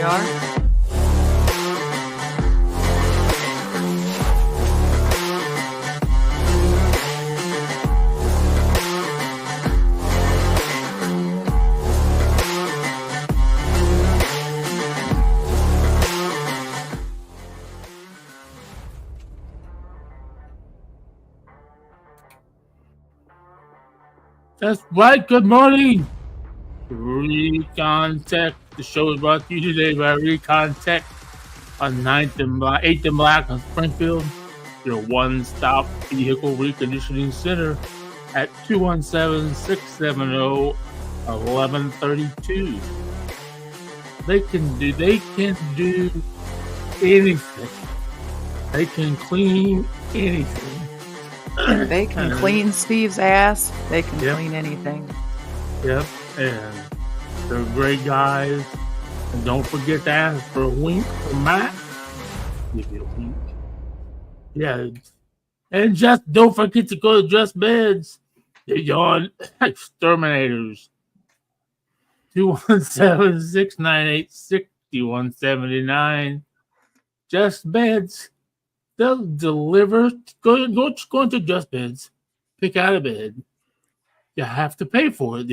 are. That's right. Good morning. Recon Tech. The show is brought to you today by Recon Tech on 9th and 8th and Black on Springfield. Your one-stop vehicle reconditioning center at 217-670-1132. They can do anything. They can clean anything. They can clean Steve's ass. They can clean anything. Yep, and they're great guys. And don't forget to ask for a wink from Matt. Give you a wink. Yeah, and just don't forget to go to Just Beds. They're your exterminators. 217-698-6179. Just Beds. They'll deliver. Go into Just Beds. Pick out a bed. You have to pay for it.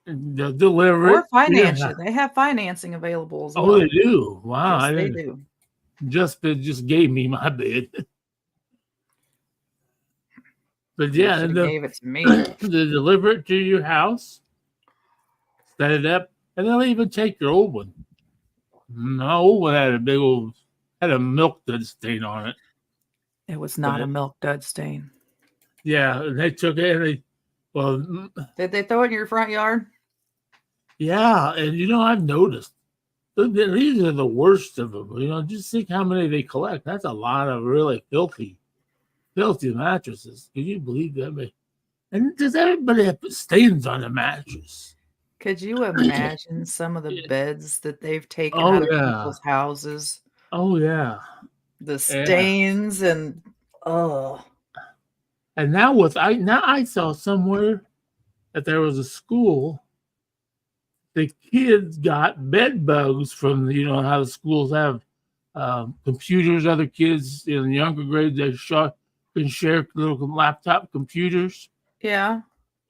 They'll deliver Or it. finance it. They have financing available as well. Oh, they do. Wow. Yes, they do. Just Beds just gave me my bed. But yeah, they gave it to me. They deliver it to your house, set it up, and they'll even take your old one. My old one had a milk dud stain on it. It was not a milk dud stain. Yeah, and they took it and did they throw it in your front yard? Yeah, and I've noticed these are the worst of them. Just think how many they collect. That's a lot of really filthy mattresses. Can you believe that? And does everybody have stains on the mattress? Could you imagine some of the beds that they've taken out of people's houses? Oh yeah, the stains and And now I saw somewhere that there was a school. The kids got bed bugs from how the schools have computers. Other kids in younger grades they can share little laptop computers. Yeah,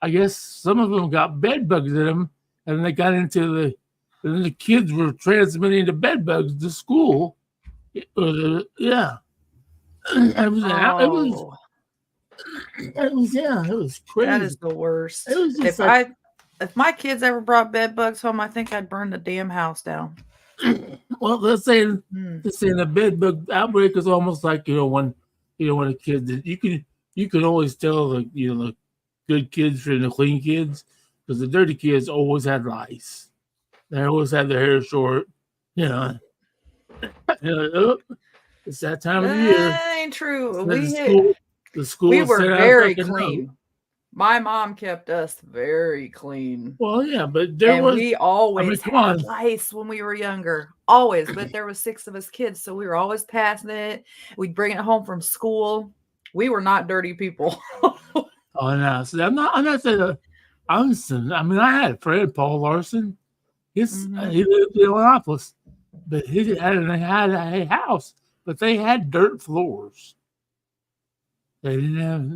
I guess some of them got bed bugs in them, and they got into the kids were transmitting the bed bugs to school. It was crazy. That is the worst. It was just if my kids ever brought bed bugs home, I think I'd burn the damn house down. Well, let's say the bed bug outbreak is almost like when a kid you can always tell the good kids from the clean kids because the dirty kids always had lice. They always had their hair short. It's that time of the year. That ain't true. The school we were very clean. My mom kept us very clean. Well, yeah, but we always had lice when we were younger. Always, but there was 6 of us kids, so we were always passing it. We'd bring it home from school. We were not dirty people. Oh no! So I'm not saying. I had a friend, Paul Larson. He lived in Indianapolis, but he had a house, but they had dirt floors. They didn't have.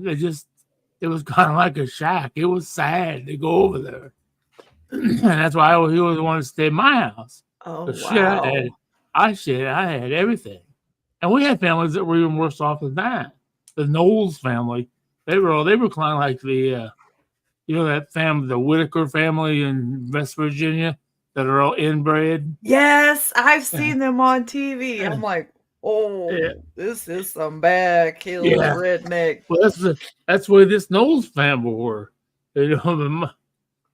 It was kind of like a shack. It was sad to go over there, and that's why he always wanted to stay in my house. Oh wow! I had everything, and we had families that were even worse off than that. The Knowles family, they were kind of like the, that family, the Whitaker family in West Virginia that are all inbred. Yes, I've seen them on TV. I'm like, this is some bad killer redneck. Well, that's where this Knowles family were. The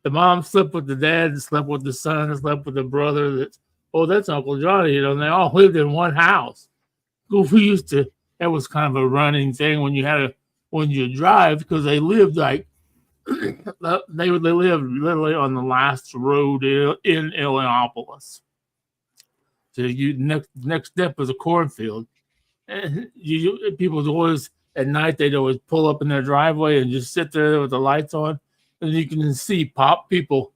mom slept with the dad, and slept with the son, and slept with the brother. That's Uncle Johnny. And they all lived in one house. That was kind of a running thing when you drive because they lived like they lived literally on the last road in Illinois. So next step was a cornfield. And people always at night they'd always pull up in their driveway and just sit there with the lights on, and you can see people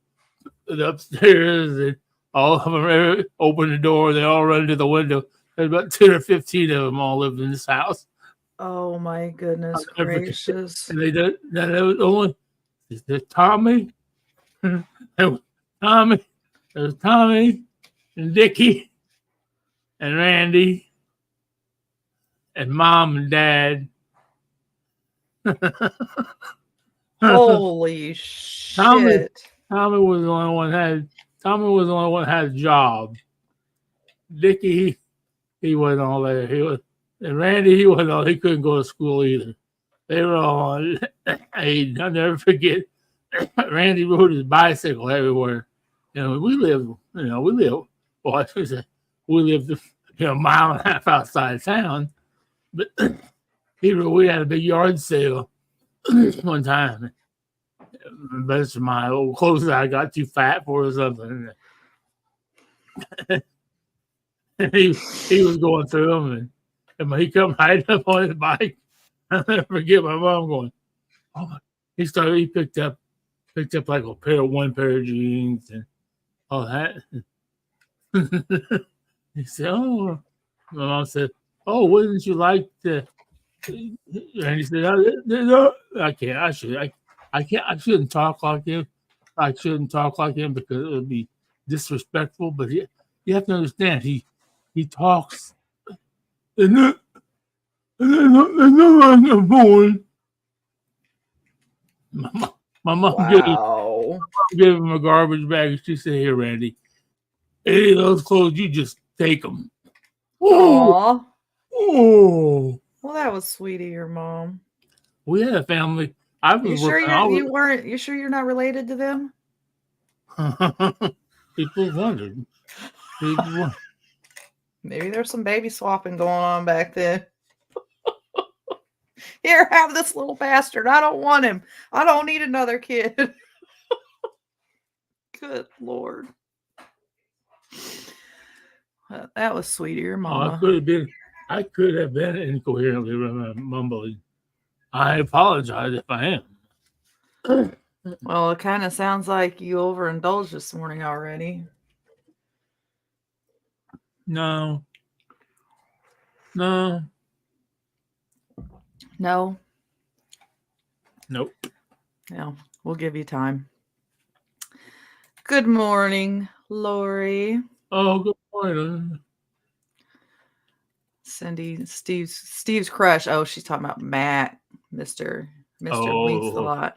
upstairs and all of them open the door. They all run to the window. There's about 10 or 15 of them all lived in this house. Oh my goodness gracious. And they did that. It was only there's Tommy. There was Tommy. There was Tommy and Dickie and Randy and Mom and Dad. Holy shit. Tommy was the only one had a job. Dickie, he wasn't all there. And Randy, he wasn't all. He couldn't go to school either. They were all on. I'll never forget. Randy rode his bicycle everywhere. We lived. Well, we lived a mile and a half outside town. But we had a big yard sale one time. Most of my old clothes I got too fat for or something. And he was going through them, and he come riding up on his bike. I'll never forget my mom going, oh, he picked up like one pair of jeans and all that. He said, oh, my mom said, oh, wouldn't you like to? And he said, no, I can't. I shouldn't talk like him. I shouldn't talk like him because it would be disrespectful. But you have to understand, he talks. And then on the phone. My mom gave him a garbage bag. And she said, "Here, Randy, any of those clothes, you just take them." Aww. Oh. Well, that was sweet of your mom. We had a family. You sure you're not related to them? People wondered. Maybe there's some baby swapping going on back then. Here, have this little bastard. I don't want him. I don't need another kid. Good Lord. That was sweet of your mama. I could have been incoherently mumbling. I apologize if I am. Well, it kind of sounds like you overindulged this morning already. No. No? Nope. No, we'll give you time. Good morning, Lori. Oh, good morning. Cindy, Steve's crush. Oh, she's talking about Matt, Mr. Winks a lot.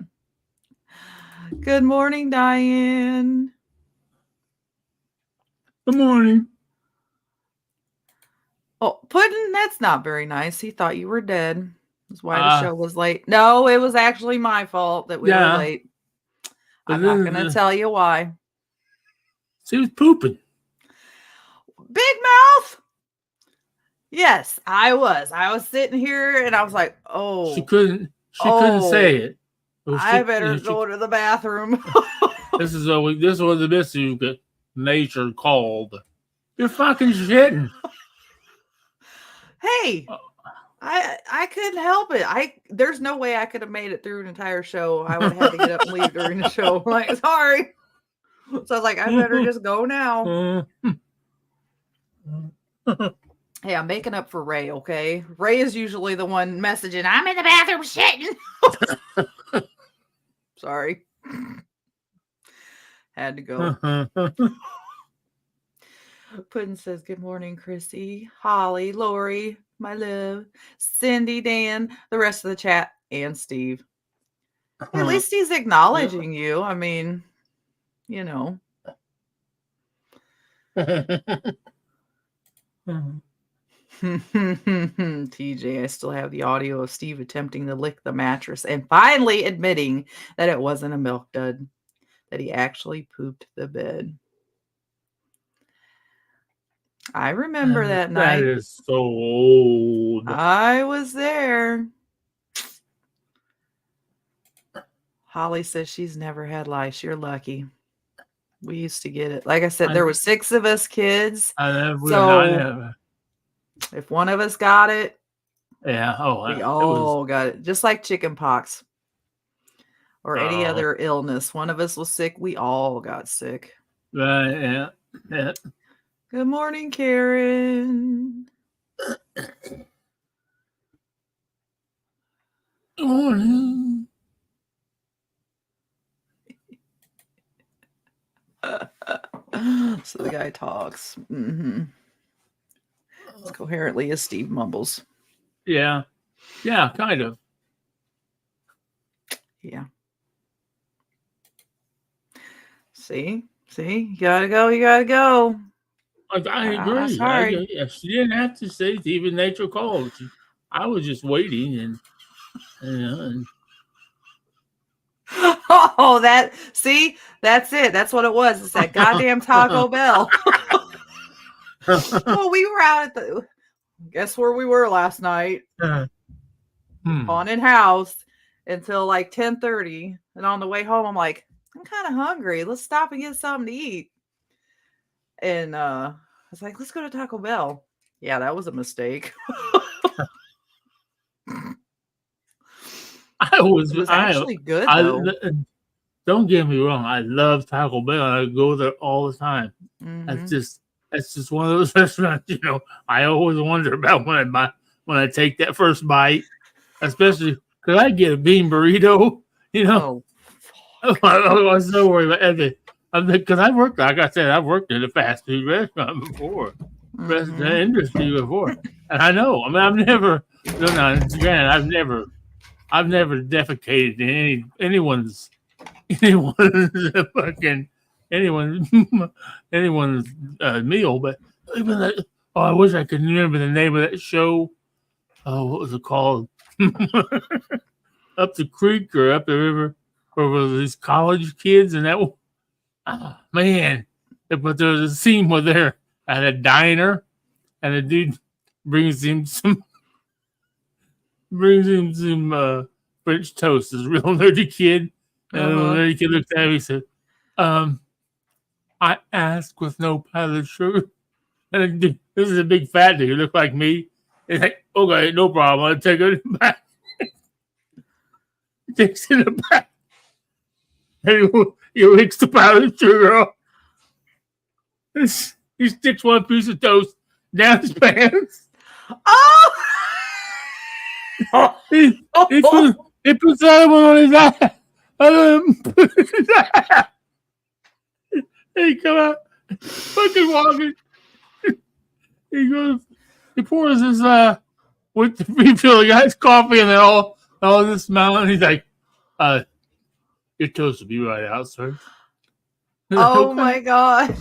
Good morning, Diane. Good morning. Oh, Puddin', that's not very nice. He thought you were dead. That's why the show was late. No, it was actually my fault that we were late. I'm not going to tell you why. She was pooping. Big mouth. Yes, I was. I was sitting here and I was like, oh. She couldn't say it. I better go to the bathroom. This is what the message nature called. You're fucking shitting. Hey, I couldn't help it. There's no way I could have made it through an entire show. I would have had to get up and leave during the show. I'm like, sorry. So I was like, I better just go now. Hey, I'm making up for Ray, okay? Ray is usually the one messaging, I'm in the bathroom shitting. Sorry. Had to go. Puddin' says, good morning, Chrissy, Holly, Lori, my love, Cindy, Dan, the rest of the chat, and Steve. At least he's acknowledging you. I mean, you know. TJ, I still have the audio of Steve attempting to lick the mattress and finally admitting that it wasn't a milk dud, that he actually pooped the bed. I remember that night. That is so old. I was there. Holly says she's never had lice. You're lucky. We used to get it. Like I said, there were 6 of us kids. If one of us got it, we all got it. Just like chicken pox or any other illness. One of us was sick. We all got sick. Yeah. Yeah. Good morning, Karen. Good morning. So the guy talks as coherently as Steve mumbles. Yeah. Yeah, kind of. Yeah. See, you gotta go. You gotta go. I agree. Sorry. She didn't have to say it, even nature called. I was just waiting and Oh, that's it. That's what it was. It's that goddamn Taco Bell. Well, we were out at the. Guess where we were last night? Haunted house until like 10:30, and on the way home, I'm like, I'm kind of hungry. Let's stop and get something to eat. And I was like, let's go to Taco Bell. Yeah, that was a mistake. It was actually good though. Don't get me wrong. I love Taco Bell. I go there all the time. Mm-hmm. That's just one of those restaurants. I always wonder about when I take that first bite, especially because I get a bean burrito. Oh, I was so worried about it because I worked. Like I said, I've worked in a fast food restaurant before, restaurant industry before, and I know. I mean, I've never. No, granted, I've never defecated in anyone's fucking anyone's meal. But even that, I wish I could remember the name of that show. Oh, what was it called? Up the creek or up the river, where were these college kids and that? Oh, man! But there was a scene where they're at a diner, and the dude brings him some French toast. This real nerdy kid. And the little nerdy kid looked at me and said, I asked with no powdered sugar. And this is a big fat dude. He looked like me. He's like, okay, no problem. I'll take it back. He takes it back. And he licks the powdered sugar off. He sticks one piece of toast down his pants. Oh! He puts the other one on his eye. He come out, fucking walking. He goes, he pours his with the refill the guy's coffee and then all this smile, and he's like, your toast will be right out, sir. Oh my god.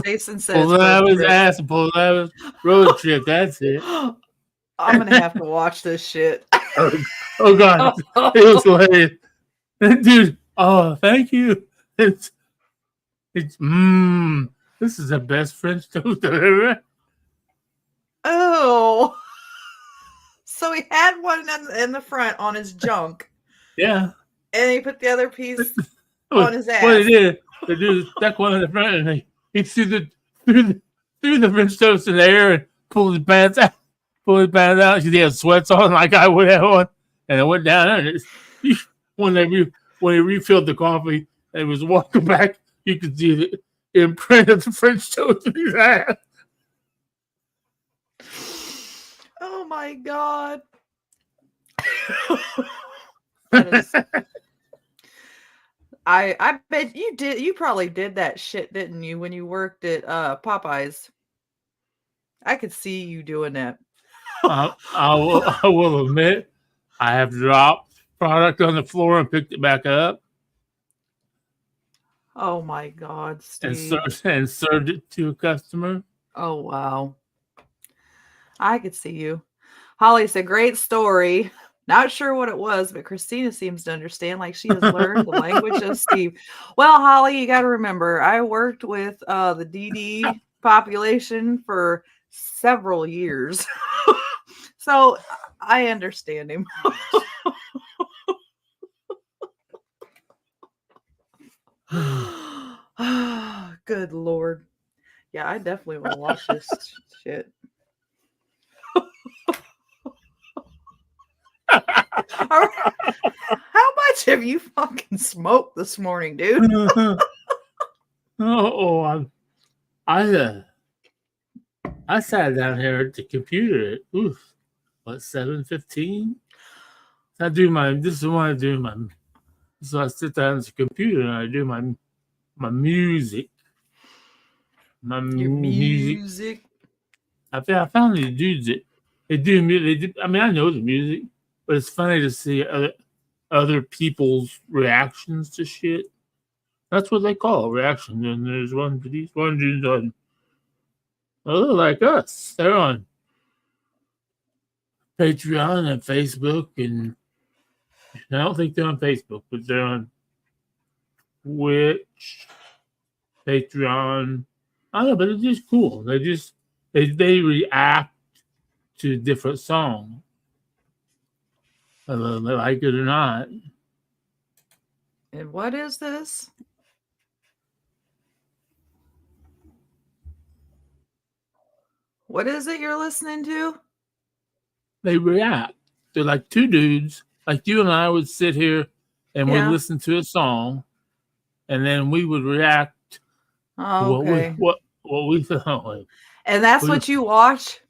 Jason says pull it out of his ass and pull it out of his road trip. That's it. I'm gonna have to watch this shit. Oh god, it was hilarious, dude. Oh, thank you. It's this is the best French toast I've ever had. Oh, so he had one in the front on his junk. Yeah, and he put the other piece on his ass. What he did, the dude stuck one in the front, and he threw the French toast in the air and pulled his pants out. Because he had sweats on like I would have on, and it went down. And when he refilled the coffee and he was walking back, you could see the imprint of the French toast in his ass. Oh my god! I bet you did. You probably did that shit, didn't you, when you worked at Popeyes? I could see you doing that. I will admit, I have dropped product on the floor and picked it back up. Oh my god, Steve. And served it to a customer. Oh wow. I could see you. Holly said, great story. Not sure what it was, but Christina seems to understand, like she has learned the language of Steve. Well, Holly, you got to remember, I worked with the DD population for several years. So I understand him. Good Lord. Yeah, I definitely want to watch this shit. How much much have you fucking smoked this morning, dude? I sat down here at the computer at 7:15. This is when I do my. So I sit down at the computer and I do my music. Your music. I found these dudes that they do music. I mean, I know the music, but it's funny to see other people's reactions to shit. That's what they call a reaction. And there's one dude's on. They look like us. They're on Patreon and Facebook, and I don't think they're on Facebook, but they're on Twitch, Patreon. I don't know, but it's just cool. They react to different songs, whether they like it or not. And what is this? What is it you're listening to? They react. They're like two dudes, like you and I would sit here and we'd listen to a song, and then we would react to what we thought. And that's what you watch?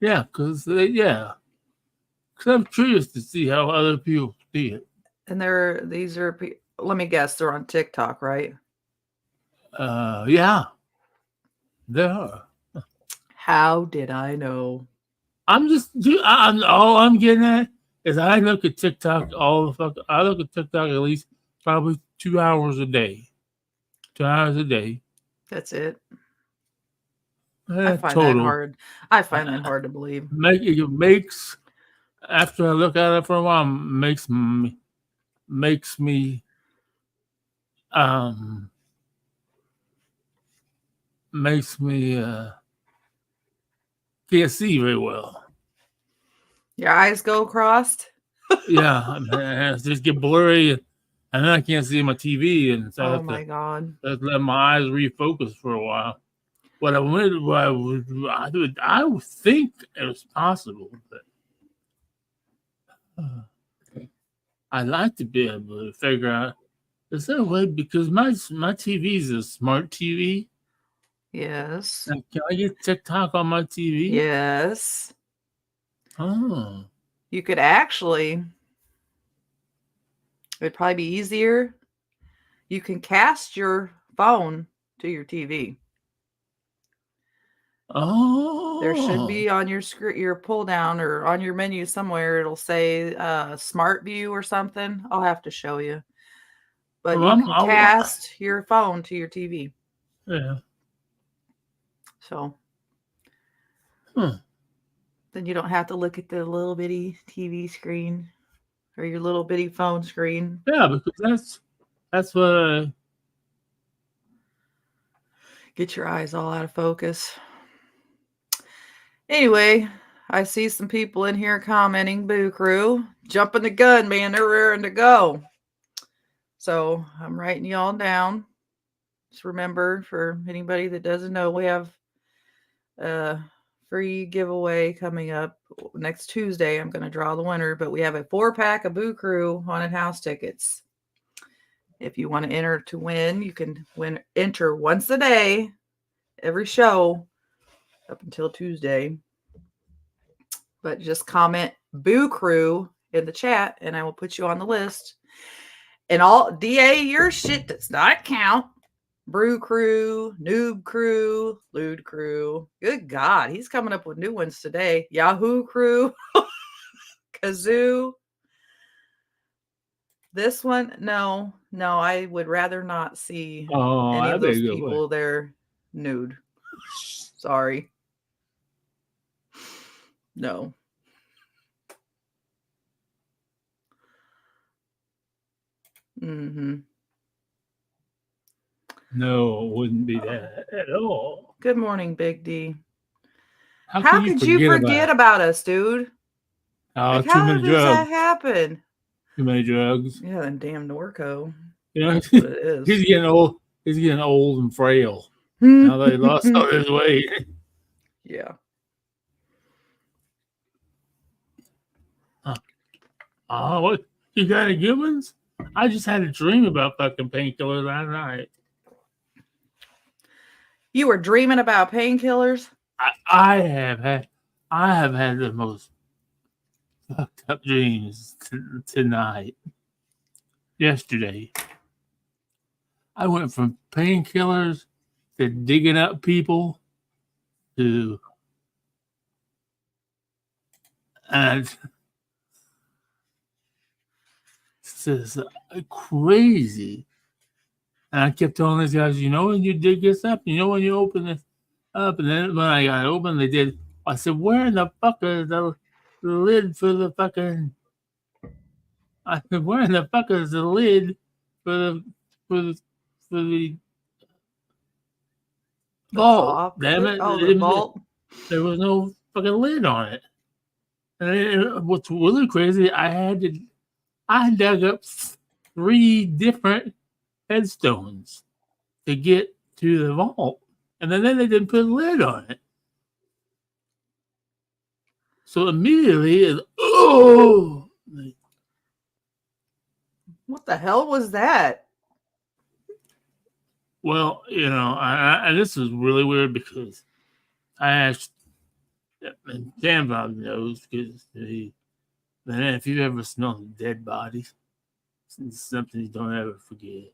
Yeah, because I'm curious to see how other people see it. And let me guess, they're on TikTok, right? Yeah, they are. How did I know? All I'm getting at is I look at TikTok I look at TikTok at least probably 2 hours a day. 2 hours a day. That's it. I find that hard. I find that hard to believe. It makes, after I look at it for a while, makes me can't see very well. Your eyes go crossed? Yeah, it just get blurry, and then I can't see my TV, and so oh my god! I have to let my eyes refocus for a while. I would think it was possible, but I'd like to be able to figure out, is there a way, because my TV is a smart TV. Yes. And can I get TikTok on my TV? Yes. Oh. You could actually, it'd probably be easier. You can cast your phone to your TV. Oh. There should be on your screen, your pull down, or on your menu somewhere, it'll say Smart View or something. I'll have to show you. But you can cast your phone to your TV. Yeah. So then you don't have to look at the little bitty TV screen or your little bitty phone screen. Yeah, because that's what get your eyes all out of focus. Anyway, I see some people in here commenting, Boo Crew, jumping the gun, man. They're raring to go. So I'm writing y'all down. Just remember, for anybody that doesn't know, we have a free giveaway coming up next Tuesday. I'm going to draw the winner, but we have a 4-pack of Boo Crew haunted house tickets. If you want to enter to win, you can enter once a day, every show up until Tuesday. But just comment Boo Crew in the chat and I will put you on the list. And all DA, your shit does not count. Brew Crew, Noob Crew, Lewd Crew. Good God, he's coming up with new ones today. Yahoo Crew, Kazoo. This one, no, I would rather not see any of those people there nude. Sorry. No. Mm-hmm. No, it wouldn't be that at all. Good morning, Big D. How could you forget about us, dude? Oh, too many drugs. How does that happen? Too many drugs. Yeah, and damn Norco. You know, that's what it is. He's getting old. He's getting old and frail. Now that he lost all his weight. Yeah. Oh, what? You got any good ones? I just had a dream about fucking painkillers last night. You were dreaming about painkillers? I have had the most fucked up dreams tonight. Yesterday, I went from painkillers to digging up people to and it's just crazy. And I kept telling these guys, you know, when you dig this up, you know, when you open this up, and then when I got it open, they did. I said, where in the fuck is the lid for the fucking? I said, where in the fuck is the lid for the for the for the vault? top? Damn it! Oh, the vault. There was no fucking lid on it. And what's really crazy, I dug up 3 different headstones to get to the vault, and then they didn't put a lid on it. So immediately, What the hell was that? well, you know, I this is really weird because I asked, and Dan Bob knows because man, if you ever smell dead bodies, it's something you don't ever forget.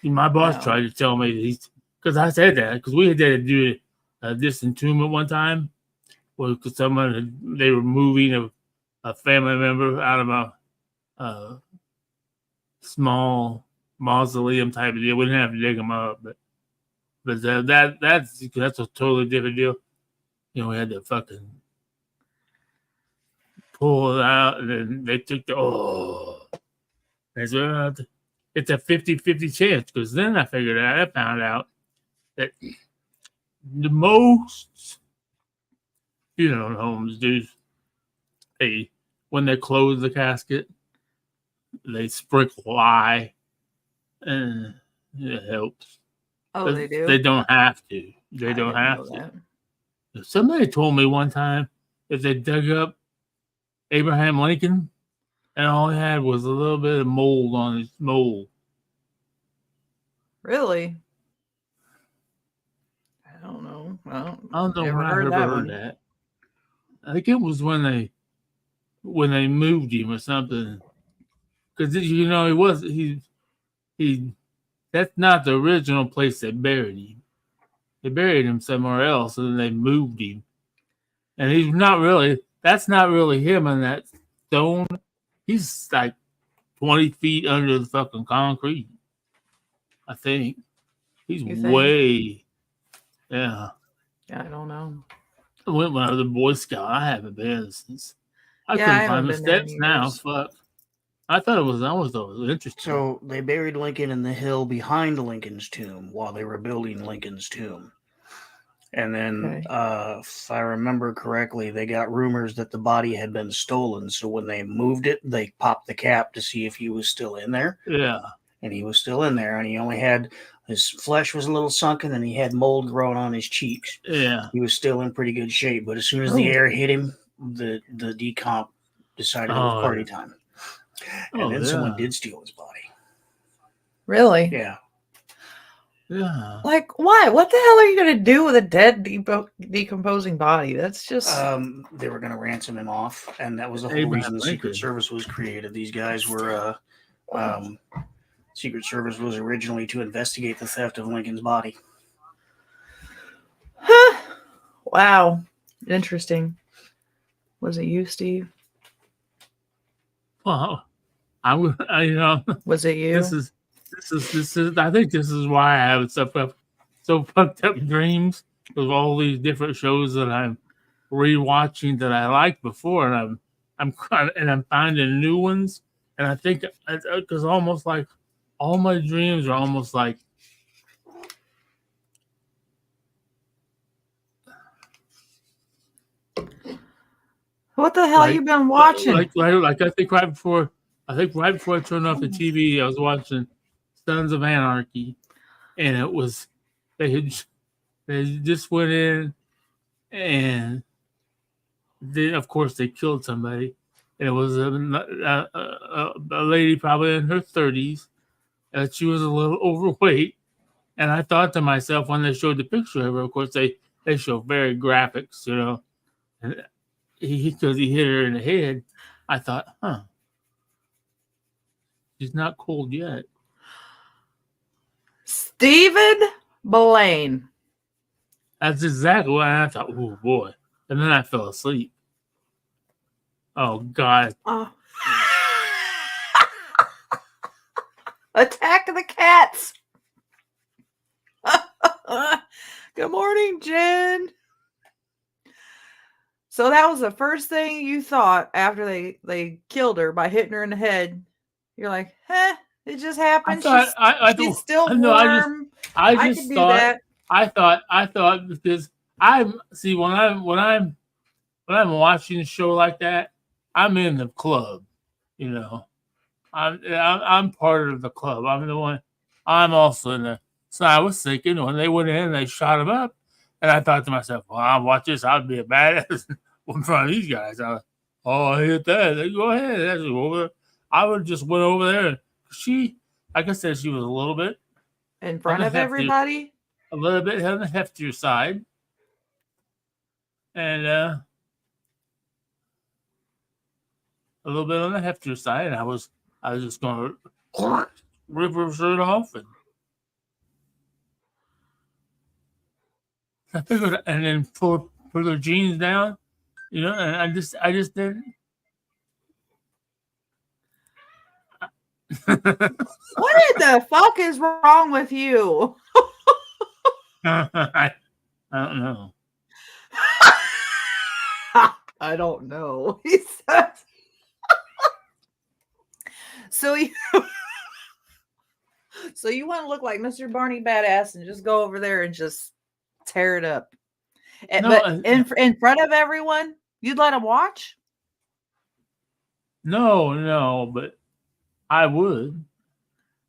My boss No. tried to tell me because I said that because we had to do this entombment one time. Well, because they were moving a family member out of a small mausoleum type of deal. We didn't have to dig them up, but that's a totally different deal. You know, we had to fucking pull it out, and then they took it's a 50-50 chance, because then I found out that the most funeral homes do, when they close the casket, they sprinkle lye, and it helps. Oh, they do? They don't have to. They I don't didn't have know to. that. Somebody told me one time if they dug up Abraham Lincoln and all he had was a little bit of mold on his mold. Really? I don't know. I don't know never when I heard ever that heard one. that. I think it was when they moved him or something. Because you know he that's not the original place they buried him. They buried him somewhere else, and then they moved him. And that's not really him in that stone. He's like 20 feet under the fucking concrete. I think. He's way, yeah. Yeah, I don't know. I went when I was a Boy Scout. I haven't been since. I Yeah, I couldn't haven't find the been there in steps now. years. Fuck. I thought it was interesting. So they buried Lincoln in the hill behind Lincoln's tomb while they were building Lincoln's tomb. And then, if I remember correctly, they got rumors that the body had been stolen. So when they moved it, they popped the cap to see if he was still in there. Yeah. And he was still in there. And he only had, his flesh was a little sunken and he had mold growing on his cheeks. Yeah. He was still in pretty good shape. But as soon as the air hit him, the decomp decided it was party time. And then someone did steal his body. Really? Yeah. Yeah. Like, why? What the hell are you going to do with a dead, decomposing body? That's just... they were going to ransom him off, and that was the whole Abraham reason the Secret Lincoln. Service was created. These guys were... Secret Service was originally to investigate the theft of Lincoln's body. Wow. Interesting. Was it you, Steve? Well, you know, Was it you? This is. I think this is why I have so fucked up dreams with all these different shows that I'm rewatching that I liked before, and I'm finding new ones, and I think because almost like all my dreams are almost like. What the hell you been watching? Like I think right before I turned off the TV, I was watching Sons of Anarchy, and it was they just went in, and then of course they killed somebody, And it was a lady probably in her 30s. She was a little overweight. And I thought to myself when they showed the picture of her, of course, they show very graphics, you know. And because he hit her in the head, I thought, she's not cold yet. Stephen Blaine. That's exactly what I thought. Oh boy! And then I fell asleep. Oh God! Oh. Attack of the Cats. Good morning, Jen. So that was the first thing you thought after they killed her by hitting her in the head. You're like, it just happened. She's still warm. I just thought because when I'm watching a show like that, I'm in the club, you know. I'm part of the club. I'm the one. I'm also in the. So I was thinking when they went in and they shot him up, and I thought to myself, well, I'll watch this. I'll be a badass in front of these guys. I hit that. They go ahead. That's over. I would just went over there. She, like I said, she was a little bit in front of everybody. A little bit on the heftier side, and a little bit on the heftier side. And I was just going to rip her shirt off and I figured, and then pull her jeans down, you know. And I just didn't. What in the fuck is wrong with you? I don't know. I don't know. He says. So you want to look like Mr. Barney Badass and just go over there and just tear it up. But in front of everyone, you'd let him watch? No, but I would.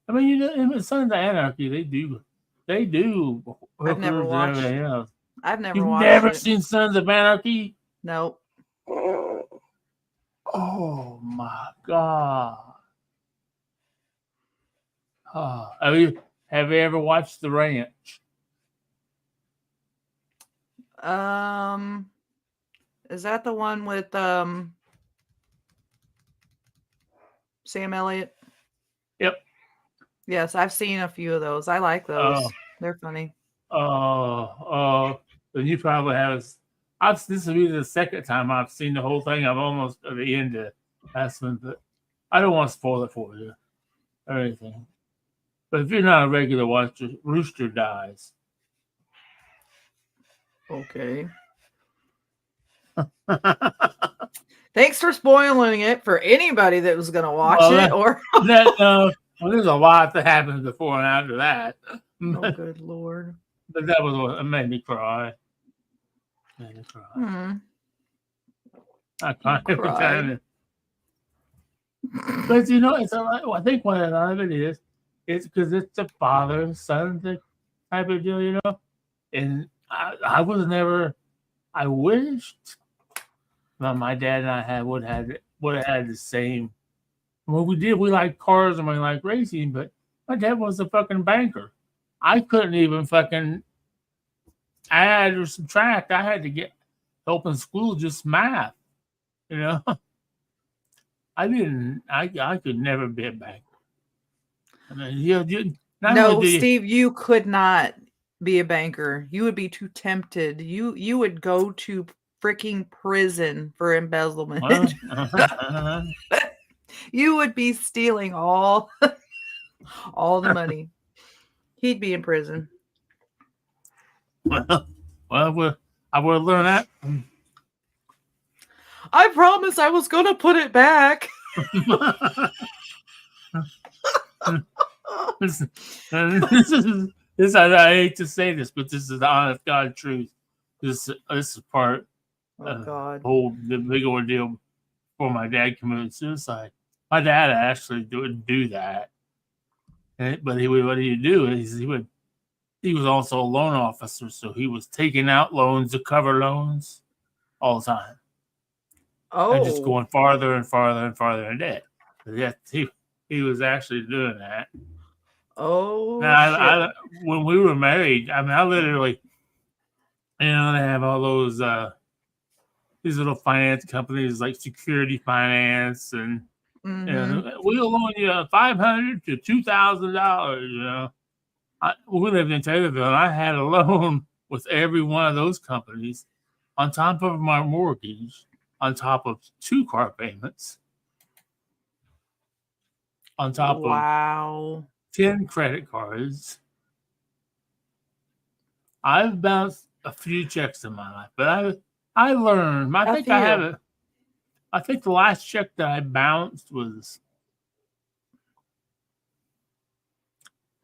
I mean, you know, in Sons of Anarchy, they do. I've never watched. I've never You've watched. Never seen Sons of Anarchy? Nope. Oh my God. Have you ever watched The Ranch? Is that the one with Sam Elliott? Yep. Yes, I've seen a few of those. I like those. They're funny. Then you probably have. This will be the second time I've seen the whole thing. I'm almost at the end of last one, but I don't want to spoil it for you or anything. But if you're not a regular watcher, Rooster dies. Okay. Thanks for spoiling it for anybody that was going to watch it. There's a lot that happens before and after that. Oh, good Lord. But that was what made me cry. I cried every time. But you know, I think what a lot of it is because it's a father-son type of deal, you know. And I was never. I wished that my dad and I would have had the same. Well, we did. We like cars and we like racing, but my dad was a fucking banker. I couldn't even fucking add or subtract. I had to get help in school, just math. You know, I didn't. I could never be a banker. I mean, Steve, you could not be a banker. You would be too tempted. You would go to freaking prison for embezzlement. You would be stealing all the money. He'd be in prison. Well, I would learn that. I promised I was going to put it back. This I hate to say this, but this is the honest God truth. This is part of the big ordeal before my dad committed suicide. My dad actually didn't do that, but what he would do is he was also a loan officer, so he was taking out loans to cover loans all the time. and just Oh. going farther and farther and farther in debt. Yeah, he was actually doing that. Oh, Now, shit. when we were married, I mean, I literally, they have all those these little finance companies like Security Finance, and we'll loan you $500 to $2,000. We lived in Taylorville, and I had a loan with every one of those companies on top of my mortgage, on top of 2 car payments, on top of 10 credit cards. I've bounced a few checks in my life, but I learned. I think the last check that I bounced was,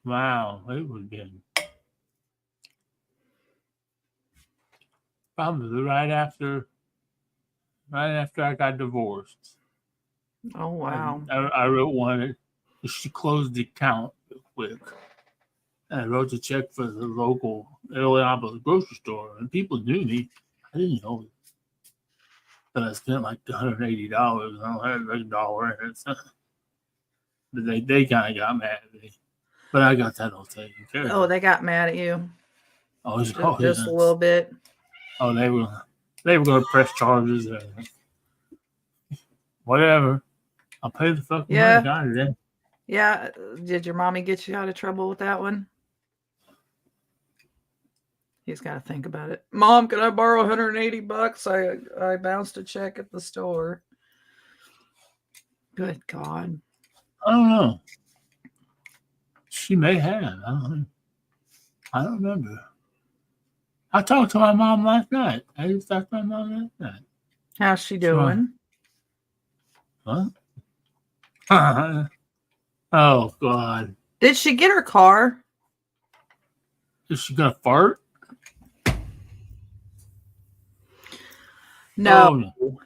wow, it would have been probably right after I got divorced. Oh, wow. I wrote one. She closed the account real quick. And I wrote the check for the local Illinois grocery store, and people knew me. I didn't know that I spent like $180. I don't have like $1 in it. So. But they kind of got mad at me. But I got that all taken care of. Oh, they got mad at you. Oh, just a little bit. Oh, they were going to press charges. Whatever. I'll pay the fucking money. Got it. Yeah. Did your mommy get you out of trouble with that one? He's got to think about it. Mom, can I borrow $180? I bounced a check at the store. Good God. I don't know. She may have. I don't remember. I talked to my mom last night. I just talked to my mom last night. How's she doing? What? Oh, God. Did she get her car? Is she going to fart? No. Oh.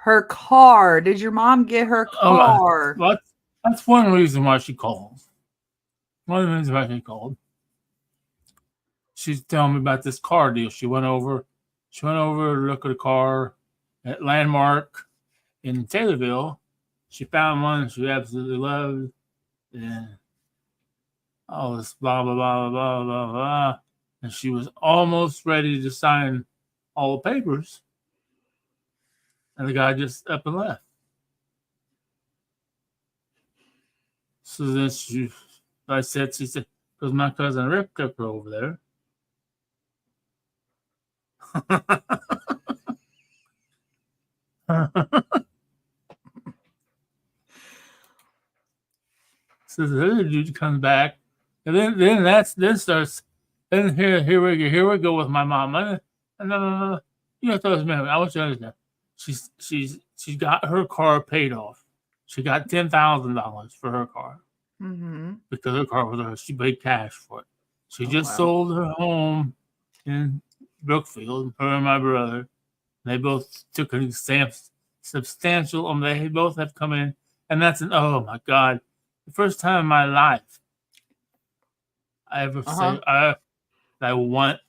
Her car. Did your mom get her car? Well, that's one reason why she calls. One of the reasons why she called. She's telling me about this car deal. She went over to look at a car at Landmark in Taylorville. She found one she absolutely loved. And all this blah, blah, blah, blah, blah, blah. And she was almost ready to sign all the papers. And the guy just up and left. So then she said, because my cousin Rick took her over there. So the other dude comes back, and then here we go with my mom. No. You have to understand. I want you to understand. She's got her car paid off. She got $10,000 for her car because her car was hers. She paid cash for it. She just sold her home in Brookfield. Her and my brother. They both took a substantial. They both have come in, and that's oh my God, the first time in my life I ever say I want.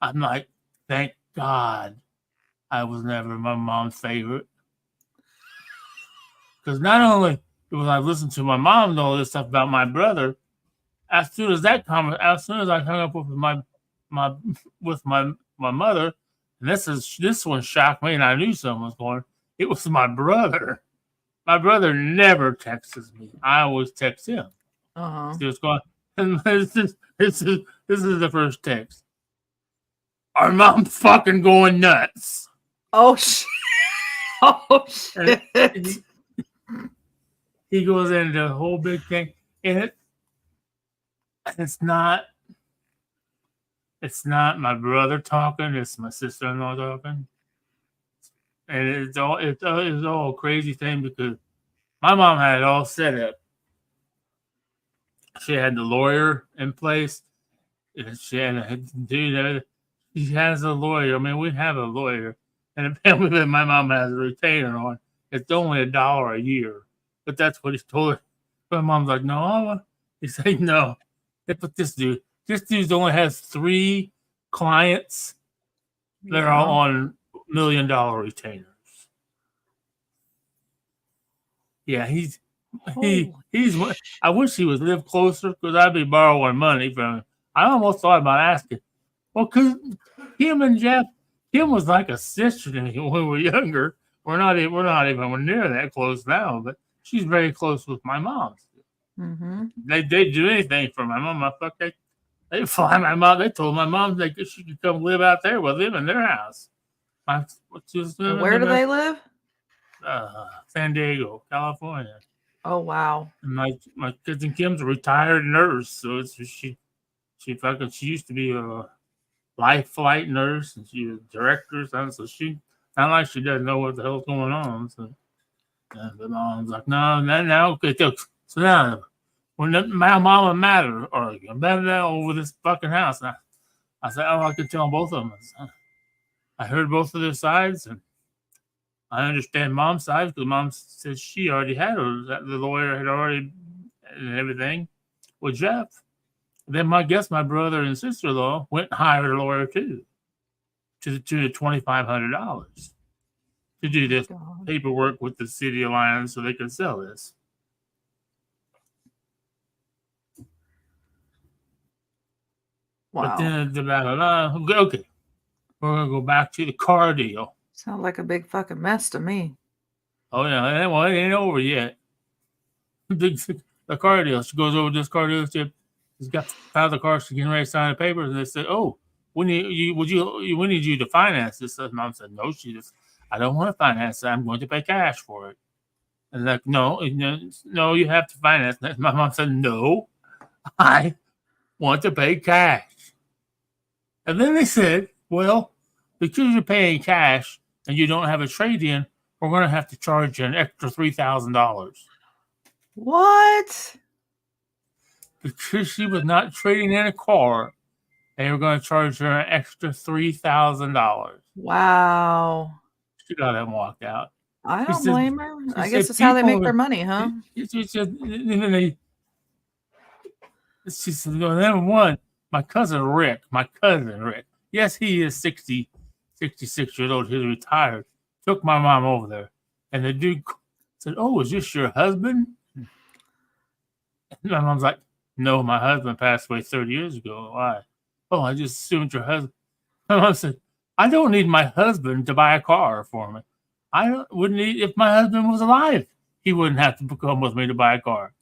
I'm like, thank God I was never my mom's favorite. Because not only was I listening to my mom and all this stuff about my brother, as soon as I hung up with my mother, and this one shocked me, and I knew something was going. It was my brother. My brother never texts me. I always text him. He was going, and this is the first text. Our mom's fucking going nuts. Oh shit! Oh shit! He goes into a whole big thing, and it's not my brother talking. It's my sister-in-law talking, and it's all a crazy thing because my mom had it all set up. She had the lawyer in place. She had a dude. She has a lawyer. I mean, we have a lawyer, and apparently that my mom has a retainer on. It's only $1 a year, but that's what he told her. But my mom's like, no. He said, no. But this dude only has 3 clients that are all on $1 million retainers. Yeah, he's Holy what I wish he would live closer because I'd be borrowing money from him. I almost thought about asking. Well, because him and Jeff, Kim was like a sister to me when we were younger. We're not even near that close now, but she's very close with my mom. Mm-hmm. They do anything for my mom. They fly my mom. They told my mom she could come live out there with them in their house. Where do they live? San Diego, California. Oh wow. And my cousin Kim's a retired nurse, so she used to be a life flight nurse, and she was a director, so she not like she doesn't know what the hell's going on. So the mom's like, no, okay. So now when my mom and Matt are arguing about that over this fucking house, and I said, oh, I could tell both of them. I heard both of their sides, and I understand mom's side because mom said she already had her. That the lawyer had already and everything with Jeff. Then my brother and sister-in-law went and hired a lawyer too, to the tune of $2,500 to do this paperwork with the City of Lyons so they could sell this. Wow. But then okay, we're gonna go back to the car deal. Sounds like a big fucking mess to me. Oh yeah, well it ain't over yet. The car deal. She goes over to this car dealership. He's got found the car. She's getting ready to sign the papers, and they said, "Oh, we need you to finance this." And mom said, "No, I don't want to finance it. I'm going to pay cash for it." And like, no, you have to finance it. My mom said, "No, I want to pay cash." And then they said, "Well, because you're paying cash and you don't have a trade-in, we're going to have to charge you an extra $3,000." What? Because she was not trading in a car, they were going to charge her an extra $3,000. Wow. She got up and walked out. I don't blame her. I guess it's how they make their money, huh? She said, well, number one, my cousin Rick. Yes, he is 66 years old. He's retired. Took my mom over there. And the dude said, "Oh, is this your husband?" And my mom's like, "No, my husband passed away 30 years ago. Why?" "Oh, I just assumed your husband." My mom said, "I don't need my husband to buy a car for me. Wouldn't need if my husband was alive. He wouldn't have to come with me to buy a car."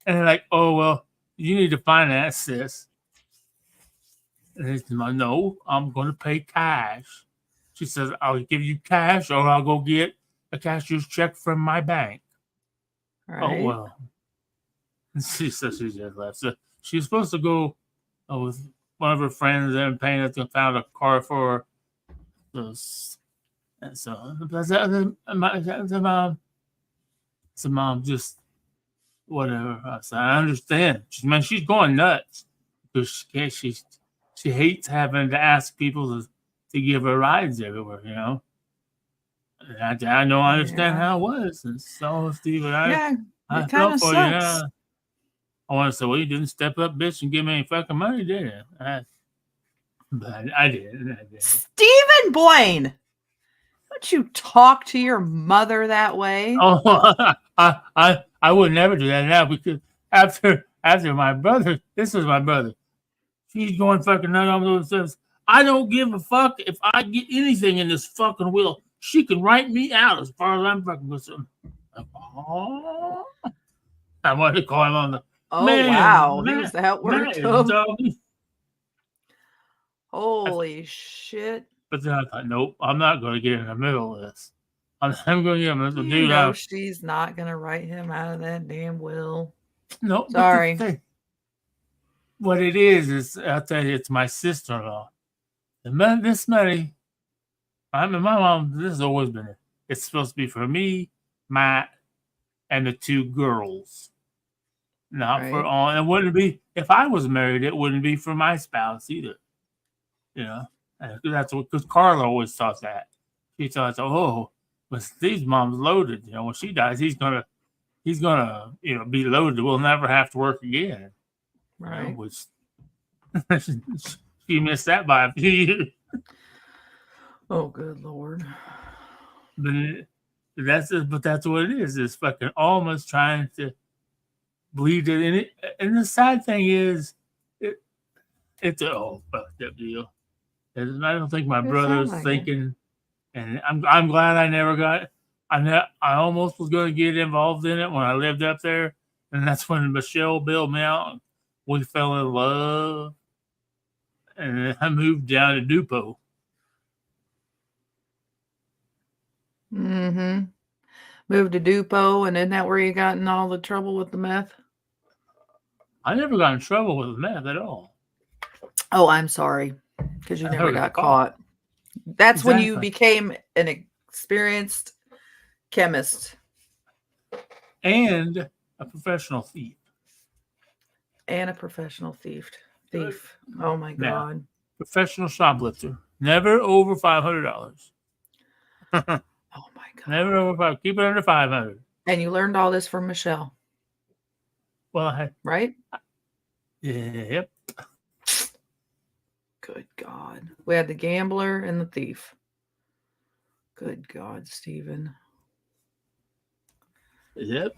And they're like, "Oh, well, you need to finance this." And he said, "No, I'm going to pay cash." She says, "I'll give you cash or I'll go get a cashier's check from my bank." Right. Oh, well. She says she just left. So she was supposed to go with one of her friends and and found a car for those. And so the mom just whatever. I said, I understand. She's going nuts because she hates having to ask people to give her rides everywhere, you know. And I know I understand how it was. And so Steve and I felt for you. Yeah. I want to say, well, you didn't step up, bitch, and give me any fucking money, did you? But I did. Stephen Boyne, don't you talk to your mother that way? Oh, I would never do that now because after my brother, this was my brother. She's going fucking nut on those says, "I don't give a fuck if I get anything in this fucking will. She can write me out as far as I'm fucking concerned." Oh, I wanted to call him on the. Oh, wow. He was that word. Holy shit. But then I thought, nope, I'm not going to get in the middle of this. I'm going to get him this dude. You know she's not going to write him out of that damn will. No. Sorry. What it is, I'll tell you, it's my sister-in-law. This money, my mom, this has always been it. It's supposed to be for me, Matt, and the two girls. Not for all. It wouldn't be if I was married. It wouldn't be for my spouse either. You know, that's what because Carla always thought that. She thought, "Oh, but Steve's mom's loaded. You know, when she dies, he's gonna, be loaded. We'll never have to work again." Right. Which she missed that by a few years. Oh, good Lord. But That's it, but that's what it is. It's fucking almost trying to bleed it in it. And the sad thing is, it's a whole fucked up deal. And I don't think my It brother's sound like it. thinking, and I'm glad I never got. I almost was going to get involved in it when I lived up there, and that's when Michelle bailed me out. We fell in love, and then I moved down to Dupo. Mm-hmm. Moved to Dupo, and isn't that where you got in all the trouble with the meth? I never got in trouble with meth at all. Oh, I'm sorry, because you I never never got got caught. That's when you Exactly. became an experienced chemist And a professional thief. and a professional thief. Oh my Yeah. God. Professional shoplifter. Never over $500. Oh my God. Never over five. Keep it under 500. And you learned all this from Michelle, Well, right? yep. Good God. We had the gambler and the thief. Good God, Stephen. Yep.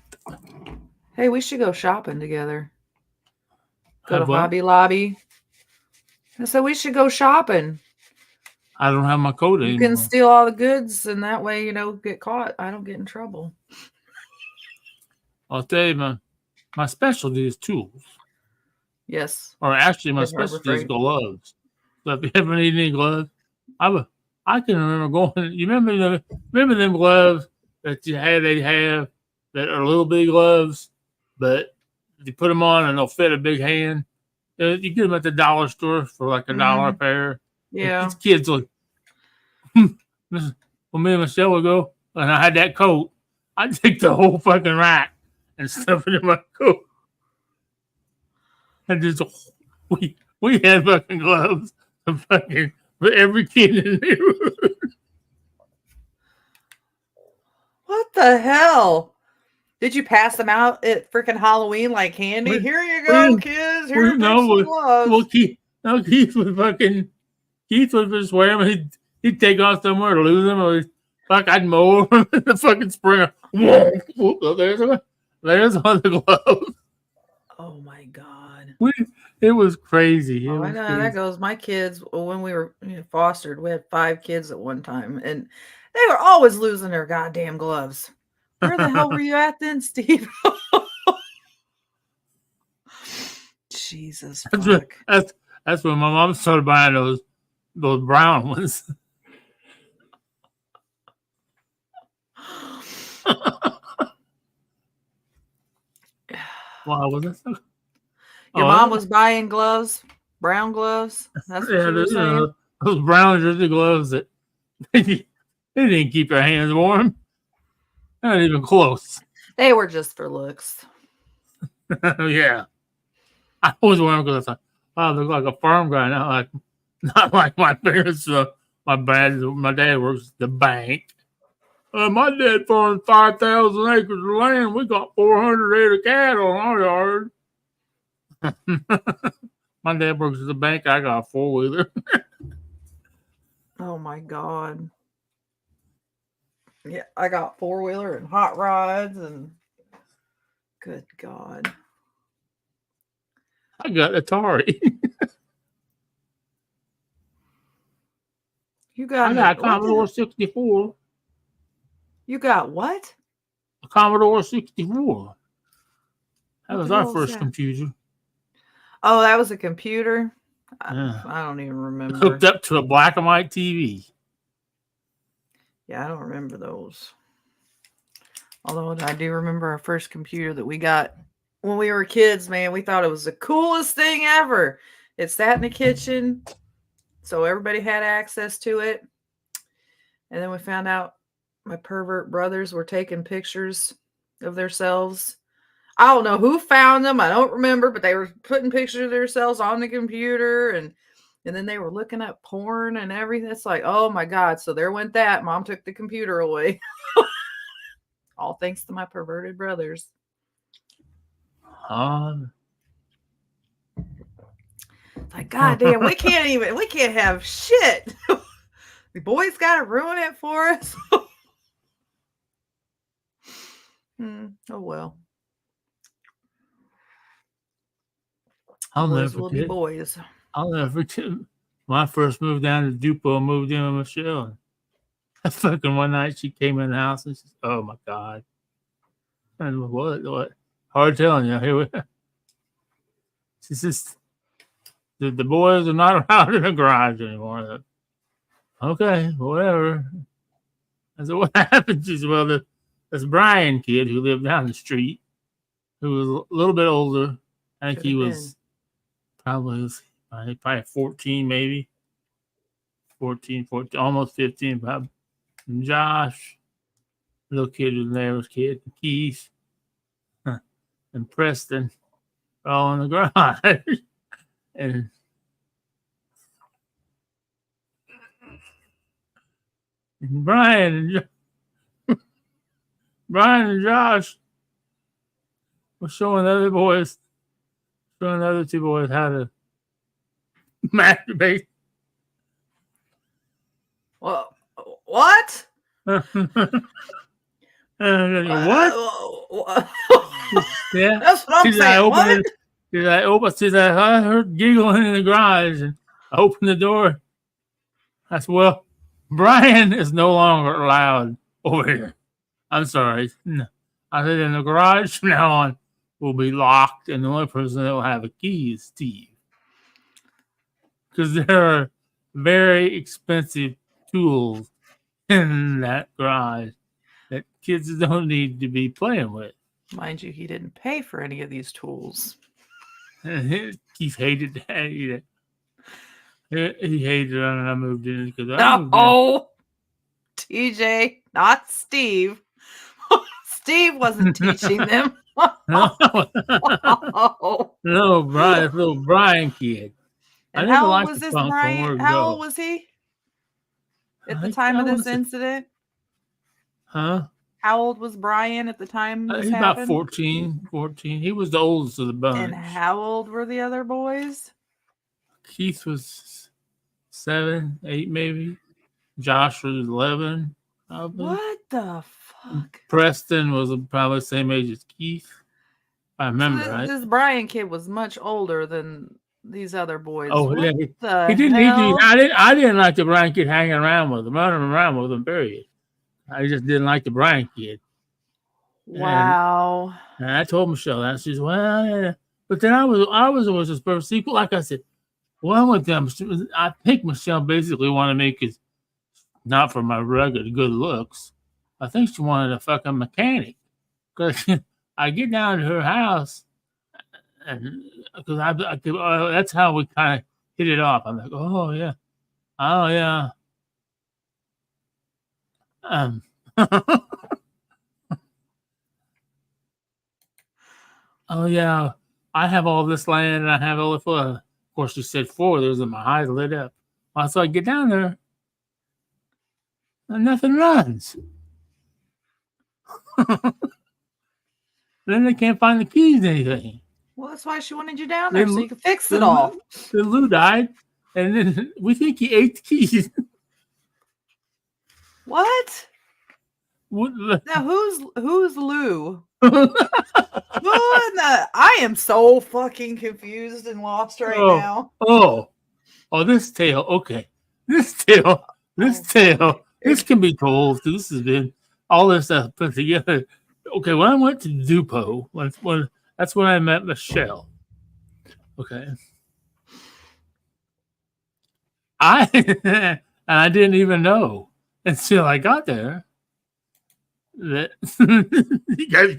Hey, we should go shopping together. Go to Have what? Hobby Lobby. I said we should go shopping. I don't have my code You anymore. can steal all the goods, and that way you don't get caught. I don't get in trouble. I'll tell you, my specialty is tools. Yes. Or actually, my Good Harbor specialty is Freight. gloves. So if you ever need any gloves, I can remember going. You remember them gloves that they have that are little bitty gloves, but you put them on and they'll fit a big hand. You get them at the dollar store for like $1 a pair. Yeah. These kids like, when me and Michelle would go, and I had that coat, I'd take the whole fucking rack and stuff it in my coat. And just, we had fucking gloves for every kid in the neighborhood. What the hell? Did you pass them out at freaking Halloween like candy? Here you go, kids. Here are some gloves. Well, Keith would just wear them. He'd take off somewhere to lose them, or I'd mow them in the fucking spring. Whoa, there's one of the gloves. Oh my God. It was crazy. I know how that goes. My kids, when we were fostered, we had 5 kids at one time, and they were always losing their goddamn gloves. Where the hell were you at then, Steve? Jesus fuck. That's when my mom started buying those brown ones. Wow, was that? Your mom was buying gloves, brown gloves. That's what you were saying. Those brown jersey gloves that they didn't keep your hands warm. Not even close. They were just for looks. Yeah, I always wear them because I thought, wow, I look like a farm guy, not like my parents. My dad works at the bank. My dad farmed 5,000 acres of land. We got 400 head of cattle in our yard. My dad works at the bank. I got a 4-wheeler. Oh my God. Yeah, I got 4-wheeler and hot rods and good God. I got Atari. You got I got a Commodore 64. You got what? A Commodore 64. That What was the our hell is first that? computer. Oh, that was a computer? Yeah. I don't even remember. Hooked up to a black and white TV. Yeah, I don't remember those. Although I do remember our first computer that we got when we were kids, man. We thought it was the coolest thing ever. It sat in the kitchen, so everybody had access to it. And then we found out my pervert brothers were taking pictures of themselves. I don't know who found them. I don't remember, but they were putting pictures of themselves on the computer, and then they were looking at porn and everything. It's like, oh my God. So there went that. Mom took the computer away. All thanks to my perverted brothers. Um, It's like, God damn, we can't have shit. The boys got to ruin it for us. Oh well. I'll Boys never will be forget. boys. I'll never forget when I first moved down to Dupo, moved in with Michelle. And fucking one night she came in the house and she said, "Oh my God." And what? Hard telling you. Here we She says, the boys are not allowed in the garage anymore. Okay, whatever. I said, what happened? She said, well, this Brian kid who lived down the street, who was a little bit older, I think he was probably 14, maybe. 14, almost 15. Probably. And Josh, little kid was there, was kid, Keith, and Preston, all in the garage. And Brian and Josh were showing the other two boys how to masturbate. Well, what? What? Yeah. That's what I'm saying. What? I heard giggling in the garage, and I opened the door. I said, well, Brian is no longer allowed over here. I'm sorry. No. I said, in the garage from now on will be locked, and the only person that will have a key is Steve. Because there are very expensive tools in that garage that kids don't need to be playing with. Mind you, he didn't pay for any of these tools. Keith hated that. He hated it when I moved in because TJ, not Steve. Steve wasn't teaching them. No, Brian, this little Brian kid. And how old was this Brian? How old was he at the time of this incident? Huh? How old was Brian at the time this He's happened? about 14. He was the oldest of the bunch. And how old were the other boys? Keith was 7, 8 maybe. Josh was 11. Probably. What the fuck? Preston was probably the same age as Keith. I remember, so right? This Brian kid was much older than these other boys. Oh, what yeah. He didn't. I didn't like the Brian kid hanging around with him, running around with him, period. I just didn't like the Brian kid. Wow. And I told Michelle that. She said, well, yeah. But then I was always his first sequel. Like I said, well, with them, I think Michelle basically wanted me because not for my rugged good looks. I think she wanted a fucking mechanic. Because I get down to her house, and because that's how we kind of hit it off. I'm like, oh yeah. Oh yeah, I have all this land and I have all the fun. Of course, she said 4. There's my eyes lit up. Well, so I get down there and nothing runs. Then they can't find the keys to anything. Well, that's why she wanted you down there so you could fix it all. Then Lou died, and then we think he ate the keys. What? Now who's Lou? I am so fucking confused and lost right now. This tale. Okay, this tale. This can be told. This has been all this stuff put together. Okay, when I went to Dupo, when that's when I met Michelle. Okay, I didn't even know until I got there that you guys,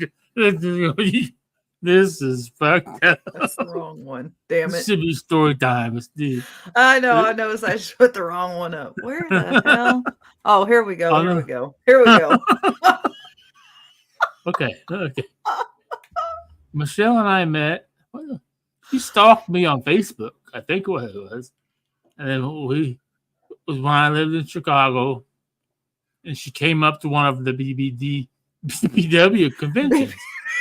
this is fucked up. That's the wrong one. Damn it! This should be story time. I know. I noticed I just put the wrong one up. Where the hell? Oh, here we go. Here we go. Okay. Michelle and I met. She stalked me on Facebook, I think what it was. And then it was when I lived in Chicago. And she came up to one of the BBW conventions.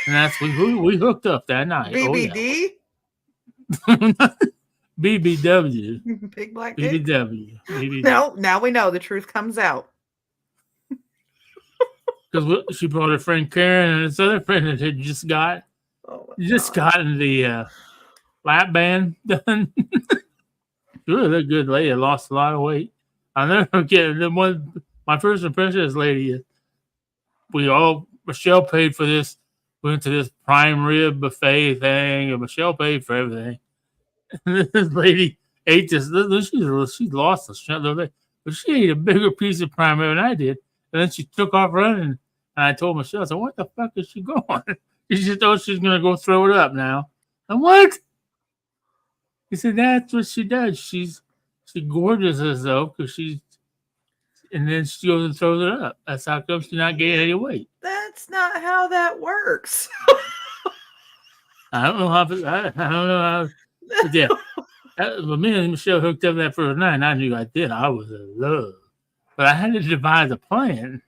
And that's when we hooked up that night. BBD? BBW. Big Black Dick? BBW. No, now we know the truth comes out. because she brought her friend Karen and this other friend that had just Oh my just God. gotten the lap band done. She really a good lady. Lost a lot of weight. I'll never forget the one. My first impression of this lady is Michelle paid for this. We went to this prime rib buffet thing, and Michelle paid for everything. And this lady ate this. She lost the strength, but she ate a bigger piece of prime rib than I did. And then she took off running. And I told Michelle, I said, "What the fuck is she going?" She just thought she was gonna go throw it up now. And what? He said, "That's what she does. She gorges herself because she's, and then she goes and throws it up. That's how come she's not gaining any weight." That's not how that works. I don't know how. I don't know how. But yeah, but me and Michelle hooked up that first night, and I knew I did. I was in love, but I had to devise a plan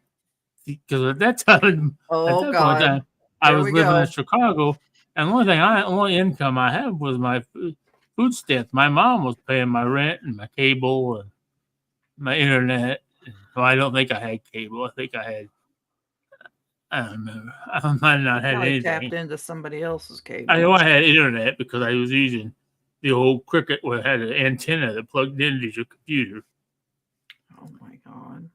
because at that time, Oh God. I There was we living go. in Chicago, and the only income I had was my food stamps. My mom was paying my rent and my cable and my internet. Well, I don't think I had cable. I think I had. I don't remember. I might not have Probably anything. tapped into somebody else's cable. I know I had internet because I was using the old Cricket where it had an antenna that plugged into your computer. Oh my God.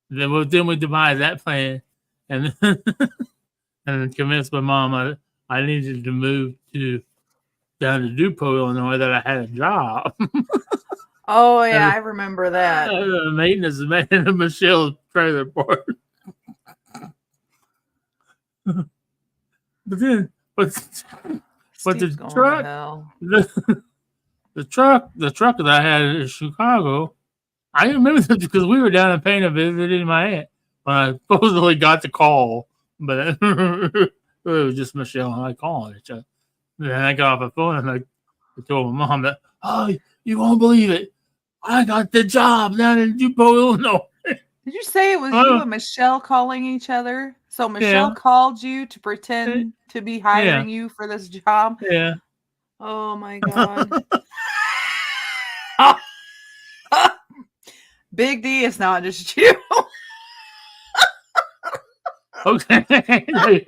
Then we devised that plan, and and convinced my mom I needed to move down to DuPont, Illinois, that I had a job. Oh yeah, I remember that. Maintenance man in Michelle's trailer park. But the Steve's going to truck, hell. the truck that I had in Chicago, I remember this because we were down in Pana visiting my aunt when I supposedly got the call, but it was just Michelle and I calling each other. And then I got off the phone and I told my mom that, "Oh, you won't believe it. I got the job down in DuPont, Illinois." Did you say it was you and Michelle calling each other? So Michelle called you to pretend to be hiring you for this job? Yeah. Oh my God. Big D, it's not just you. Okay. It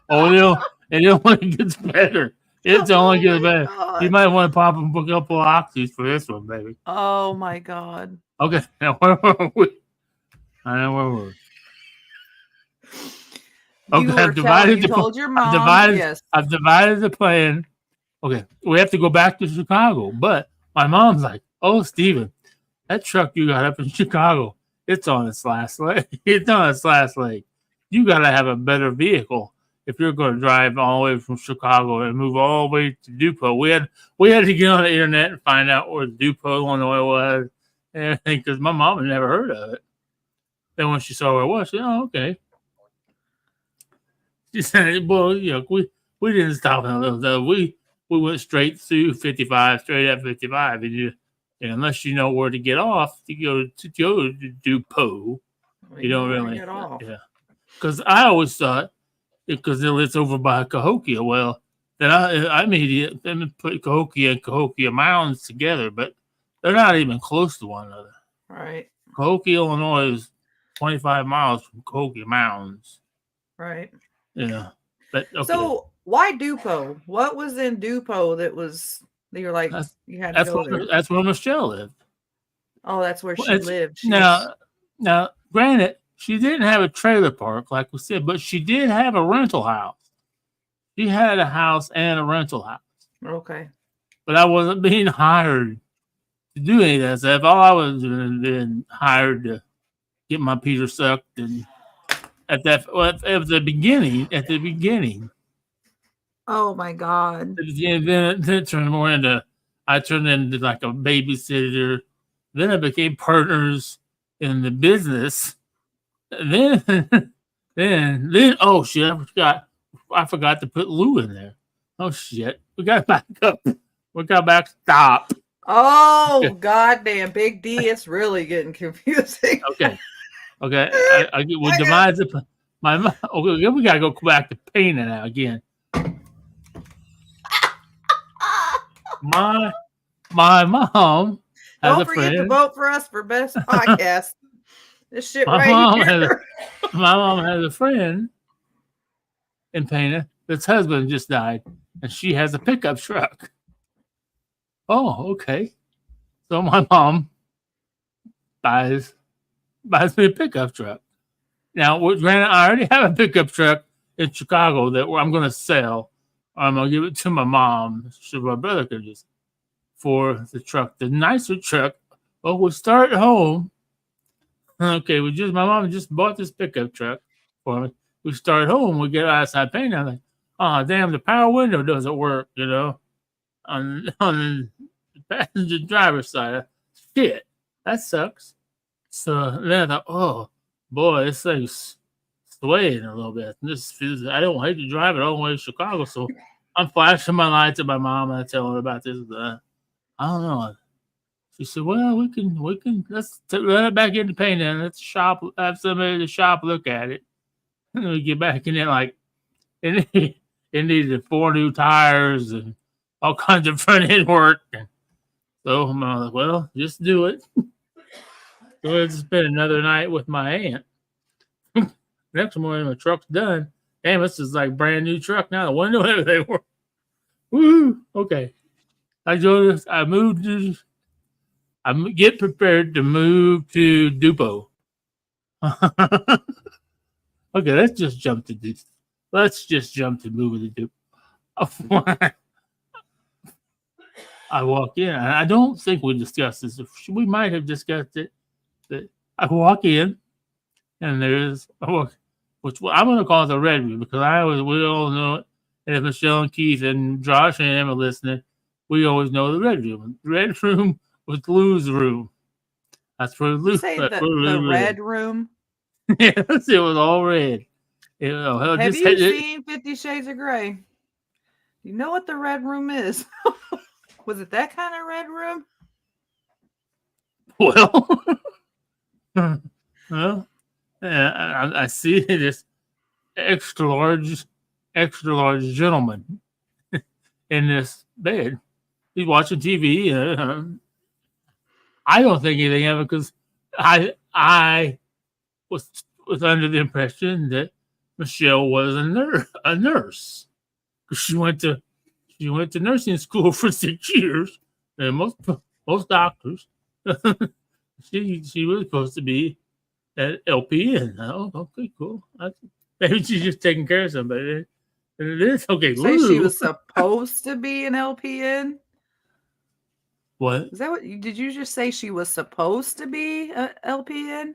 only gets better. It only gets better. God. You might want to pop a couple of oxys for this one, baby. Oh my God. Okay. Now where were we? I know where we were. Okay, You told your mom. I've divided the plan. Okay, we have to go back to Chicago, but my mom's like, "Oh, Steven, that truck you got up in Chicago, it's on its last leg. It's on its last leg. You got to have a better vehicle if you're going to drive all the way from Chicago and move all the way to DuPont." We had to get on the internet and find out where DuPont, Illinois was, and everything, because my mom had never heard of it. Then when she saw where it was, she said, "Oh, okay." She said, "Well, we didn't stop in a little though. We went straight through 55, straight up 55, and unless you know where to get off to go to DuPont, you don't really get off." Yeah, because I always thought because it's over by Cahokia. Well, then I immediately put Cahokia and Cahokia Mountains together, but they're not even close to one another. Right. Cahokia, Illinois is 25 miles from Cahokia Mountains. Right. Yeah. But okay. So why DuPont? What was in DuPont that you're like you had to go there? That's where Michelle lived. Oh, that's where she lived. Now, granted, she didn't have a trailer park like we said, but she did have a rental house. She had a house and a rental house. Okay. But I wasn't being hired to do any of that stuff. All I was doing being hired to get my Peter sucked and at the beginning. Oh my God. Then it turned more into I turned into like a babysitter. Then I became partners in the business. Then oh shit, I forgot to put Lou in there. Oh shit. We got back up. We got back stop. Oh goddamn, Big D, it's really getting confusing. Okay, we divide the okay. We gotta go back to painting now again. My mom has Don't a forget friend. to vote for us for best podcast. This shit My right mom here. my mom has a friend in Pana that's husband just died, and she has a pickup truck. Oh, okay. So my mom buys me a pickup truck. Now, granted, I already have a pickup truck in Chicago that I'm going to sell. I'm going to give it to my mom so my brother can just for the truck, the nicer truck. Well, we'll start home. Okay, my mom just bought this pickup truck for me. We start home. We get outside paint. I'm like, oh damn, the power window doesn't work. On the passenger driver's side. Shit, that sucks. So then I thought, oh boy, this thing's swaying a little bit. I don't hate to drive it all the way to Chicago, so I'm flashing my lights at my mom and I tell her about this. I don't know. She said, "Well, we can run it back into paint and let's have somebody to shop look at it." And we get back in there like it needed 4 new tires and all kinds of front end work. And so I'm like, well, just do it. So let's spend another night with my aunt. Next morning, my truck's done. Damn, this is like brand new truck now. The window and everything work. Woo! Okay. I get prepared to move to Dupo. Okay, let's just jump to this. Let's just jump to moving to Dupo. I walk in. And I don't think we discussed this. We might have discussed it. I walk in, and which I'm going to call it the red room because we all know it. And if Michelle and Keith and Josh and Emma listening, we always know the red room. The red room was Lou's room. That's where Lou. Say the red room. Yes, it was all red. Have you seen 50 Shades of Grey? You know what the red room is? Was it that kind of red room? Well, I see this extra large gentleman in this bed. He's watching TV. I don't think anything of it because I was under the impression that Michelle was a nurse because she went to nursing school for 6 years, and most doctors. She was supposed to be at LPN. Oh, okay, cool. Maybe she's just taking care of somebody. It is okay. Say she was supposed to be an LPN. What? Is that what? Did you just say she was supposed to be a LPN?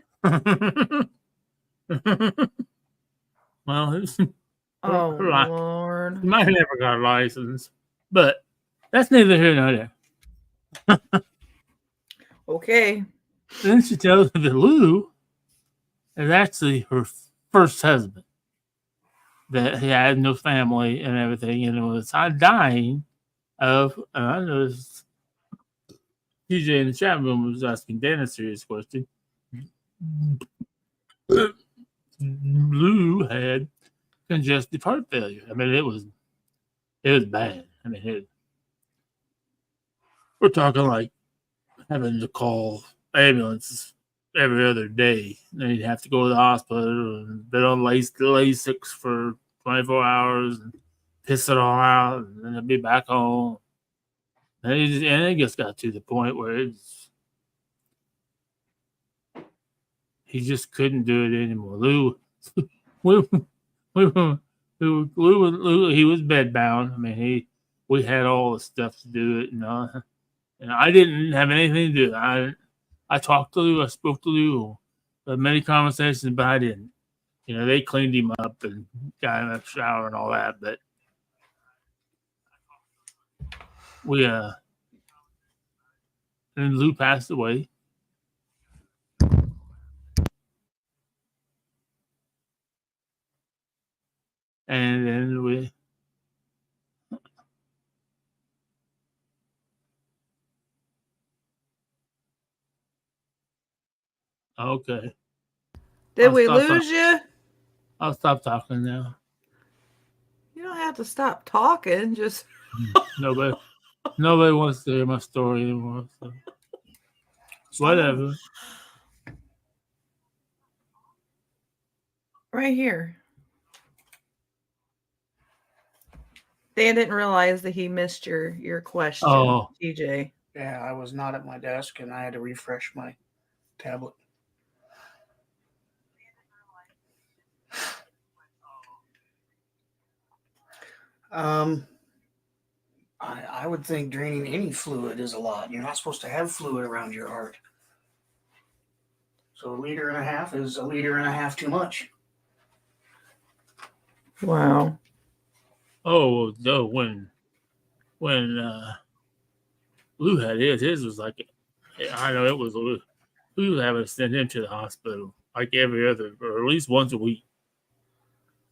Well, Lord, she might have never got a license, but that's neither here nor there. Okay. Then she tells me that Lou is actually her first husband, that he had no family and everything, and it was dying of. I noticed TJ in the chat room was asking Dan a serious question. Lou had congestive heart failure. I mean, it was bad. I mean, we're talking like having to call ambulances every other day. Then you'd have to go to the hospital and been on Lasix for 24 hours and piss it all out, and then I'd be back home. And it just got to the point where he just couldn't do it anymore. Lou, he was bedbound. I mean, we had all the stuff to do it, and I didn't have anything to do. I talked to Lou, I spoke to Lou, had many conversations, but I didn't. They cleaned him up and got him a shower and all that, but and Lou passed away. And then okay. Did we lose you? I'll stop talking now. You don't have to stop talking. Just nobody wants to hear my story anymore. So. Whatever. Right here. Dan didn't realize that he missed your question, Oh. TJ. Yeah, I was not at my desk and I had to refresh my tablet. I would think draining any fluid is a lot. You're not supposed to have fluid around your heart. So 1.5 liters is 1.5 liters too much. Wow. Oh no! When Lou had his was like, I know it was Lou. We would have to send him to the hospital like every other, or at least once a week.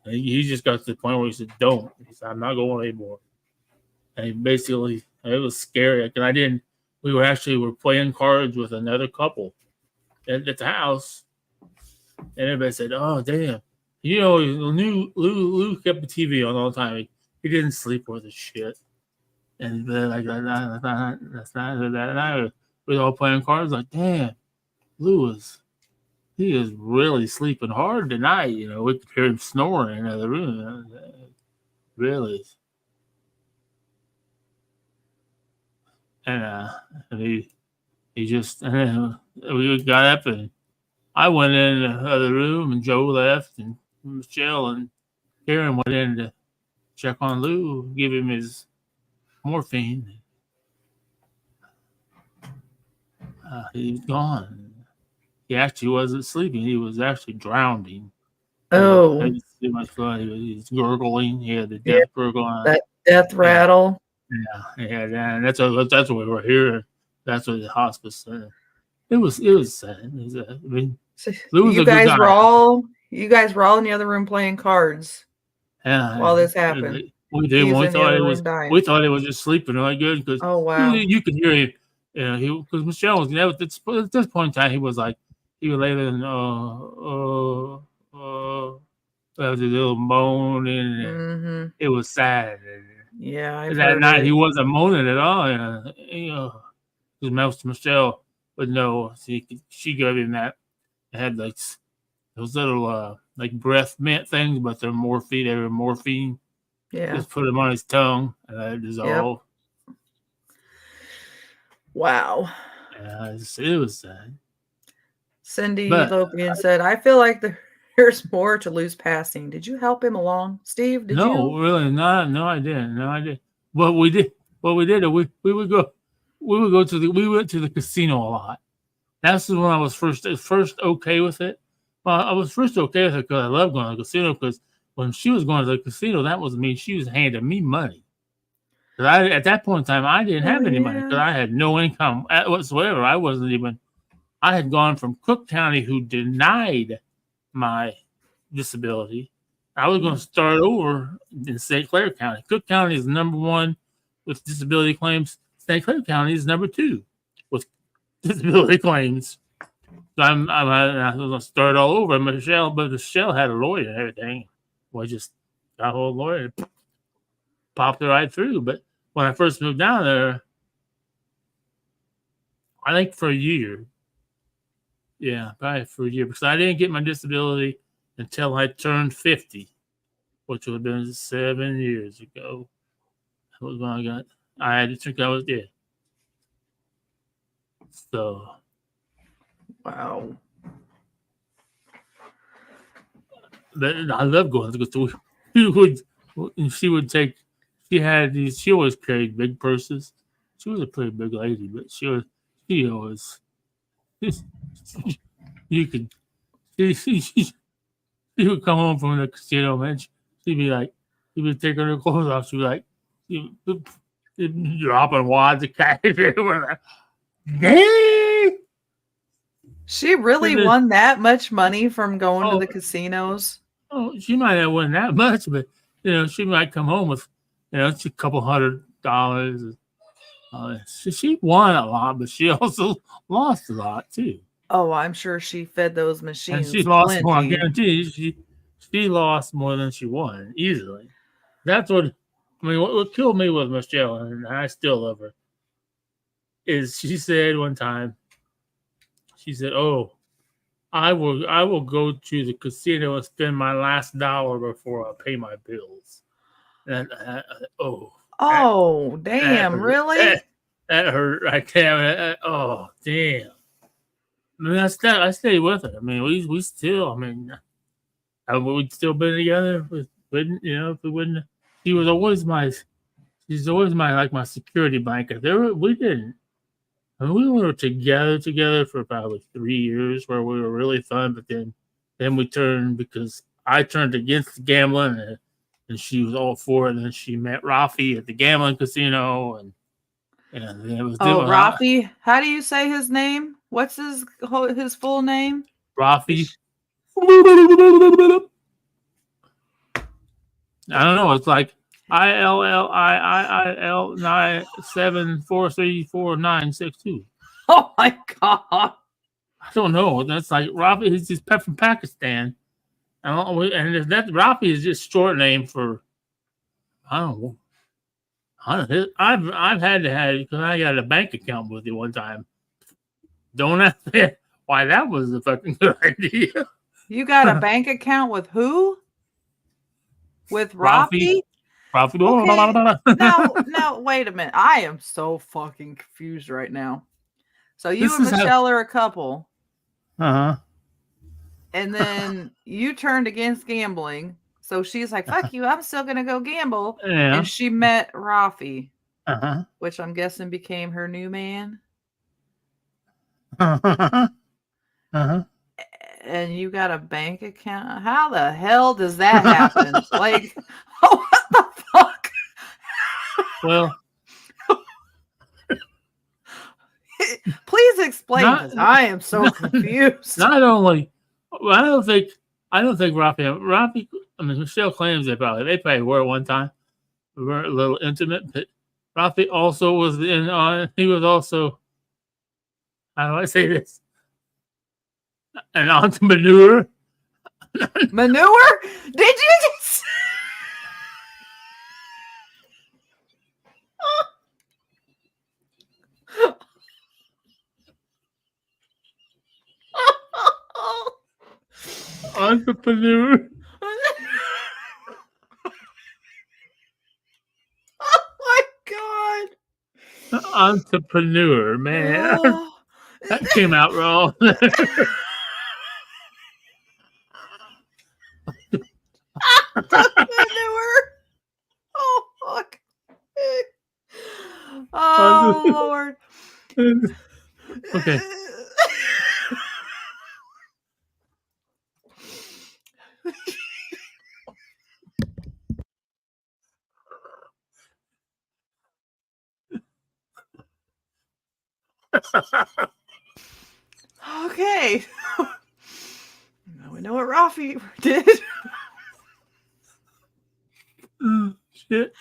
And he just got to the point where he said, "Don't." He said, "I'm not going anymore." And basically, it was scary. And we were playing cards with another couple at the house, and everybody said, "Oh, damn." You know, Lou kept the TV on all the time. He didn't sleep worth a shit. And then like that's not that. We were all playing cards. Like, damn, he is really sleeping hard tonight. You know, we could hear him snoring in the other room. Really. And he just, and then we got up and I went in the other room and Joe left and Michelle and Karen went in to check on Lou, give him his morphine. He was gone. He actually wasn't sleeping. He was actually drowning. Oh. It was too much fun. He was gurgling. He had the death gurgle. That death rattle. Yeah. And that's what we were hearing. That's what the hospice said. It was sad. I mean, So Lou was you a good guys guy. were all in the other room playing cards while this happened. We did. He was We in the thought other it room was. dying. We thought it was just sleeping really good because Oh wow. you could hear him. Because Michelle was at this point in time he was like he was later than there was a little moaning and Mm-hmm. it was sad. Yeah, I've That heard night it. he wasn't moaning at all. Because Michelle would know. She gave him that. It had like those little like breath mint things, but they're morphine. They were morphine. Yeah. Just put them on his tongue and let it dissolve. Yep. Wow. Yeah, it was sad. Cindy Lopian said, "I feel like there's more to Lou's passing. Did you help him along, Steve? Did no, you? really, no, I didn't. What we did, we would go we went to the casino a lot. That's when I was first okay with it. Well, I was first okay with it because I love going to the casino. Because when she was going to the casino, that was me. She was handing me money. Because at that point in time, I didn't have any money because I had no income whatsoever. I had gone from Cook County, who denied my disability. I was going to start over in St. Clair County. Cook County is number one with disability claims. St. Clair County is number two with disability claims. So I was going to start all over. But Michelle had a lawyer and everything. Well, I just got a whole lawyer and popped it right through. But when I first moved down there, I think for a year. Yeah, probably for a year. Because I didn't get my disability until I turned 50, which would have been 7 years ago. That was when I had to think I was dead. So. Wow. I love going to the store. She always carried big purses. She was a pretty big lady, but she always, she would come home from the casino and she'd be taking her clothes off. She'd be like, dropping wads of cash everywhere. Dang! She really won that much money from going to the casinos? Oh, she might not win that much, but she might come home with it's a couple $100. She won a lot, but she also lost a lot too. Oh, I'm sure she fed those machines. And she lost more. I guarantee you, she lost more than she won easily. That's what killed me with Michelle, and I still love her. Is she said one time, she said, "Oh, I will go to the casino and spend my last dollar before I pay my bills. And Oh, damn! hurt. Really? That hurt right there. Oh, damn. I mean, I stayed with her. I mean, we still. I mean, we'd still been together. Wouldn't if we wouldn't. She was always my. She's always my security blanket. We didn't. I mean, we were together for probably 3 years, where we were really fun. But then we turned, because I turned against gambling, and she was all for it. And then she met Rafi at the gambling casino, and it was Rafi. How do you say his name? What's his full name? Rafi. I don't know. It's like ILLIIL 974344962. Oh my god! I don't know. That's like Rafi. He's just from Pakistan. And that Rafi is just short name for, I don't know. I've had to have it because I got a bank account with you one time. Don't ask me why that was a fucking good idea. You got a bank account with who? With Rafi? Rafi. Okay. Now, wait a minute. I am so fucking confused right now. So you and Michelle are a couple. Uh-huh. And then you turned against gambling. So she's like, fuck you, I'm still going to go gamble. Yeah. And she met Rafi. Uh-huh. Which I'm guessing became her new man. Uh-huh. Uh-huh. And you got a bank account? How the hell does that happen? Like, what the fuck? Well, please explain, because I am so confused. Not only, I don't think Rafi. I mean, Michelle claims they probably were at one time. We were a little intimate, but Rafi also was he was also, how do I say this? An entrepreneur. Manure? Did you just... Entrepreneur. Oh my god. Entrepreneur, man. Oh. That came out wrong. Manure. Oh fuck. Oh Lord. Okay. Okay. Now we know what Rafi did. Shit.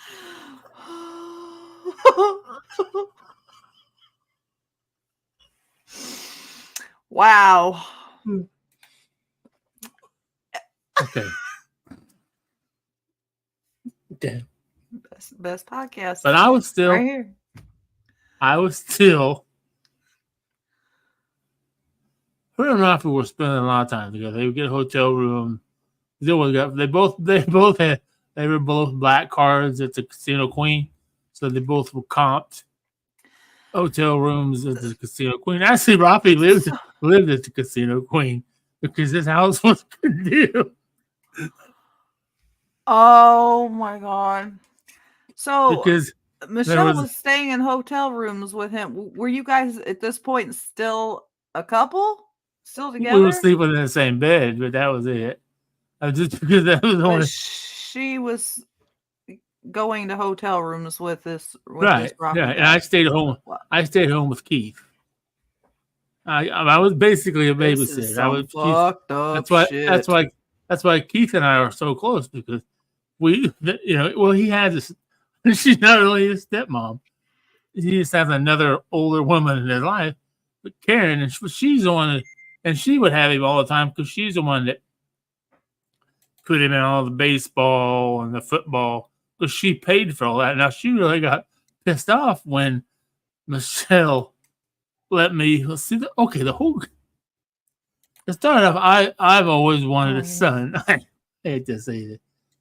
Wow. Okay. Damn. Best podcast. But I was still. Right here. Her and Rafi were spending a lot of time together. They would get a hotel room. They were both black cards at the Casino Queen, so they both were comped hotel rooms at the Casino Queen. Actually, Rafi lived at the Casino Queen because his house was a good deal. Oh my god. So Because Michelle was staying in hotel rooms with him. Were you guys at this point still a couple? Still together? We were sleeping in the same bed, but that was it. Just because that was the only. She was going to hotel rooms with this. Right. And I stayed home. I stayed home with Keith. I was basically a babysitter. I was fucked up. That's why Keith and I are so close, because he has this. She's not really his stepmom. He just has another older woman in his life, but Karen, and she's the one that, and she would have him all the time because she's the one that put him in all the baseball and the football, because she paid for all that. Now, she really got pissed off when Michelle let me see. The whole To start off, I've always wanted a Oh. son. I hate to say that.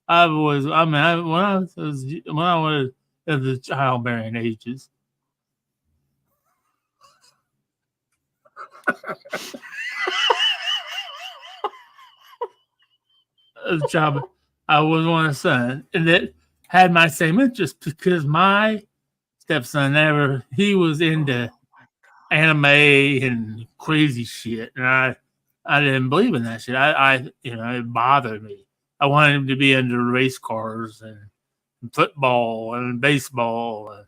I've always, I mean, when I was at the childbearing ages, as a child, I always wanted a son, and that had my same interest because my stepson he was into anime and crazy shit, and I didn't believe in that shit. It bothered me. I wanted him to be into race cars and football and baseball and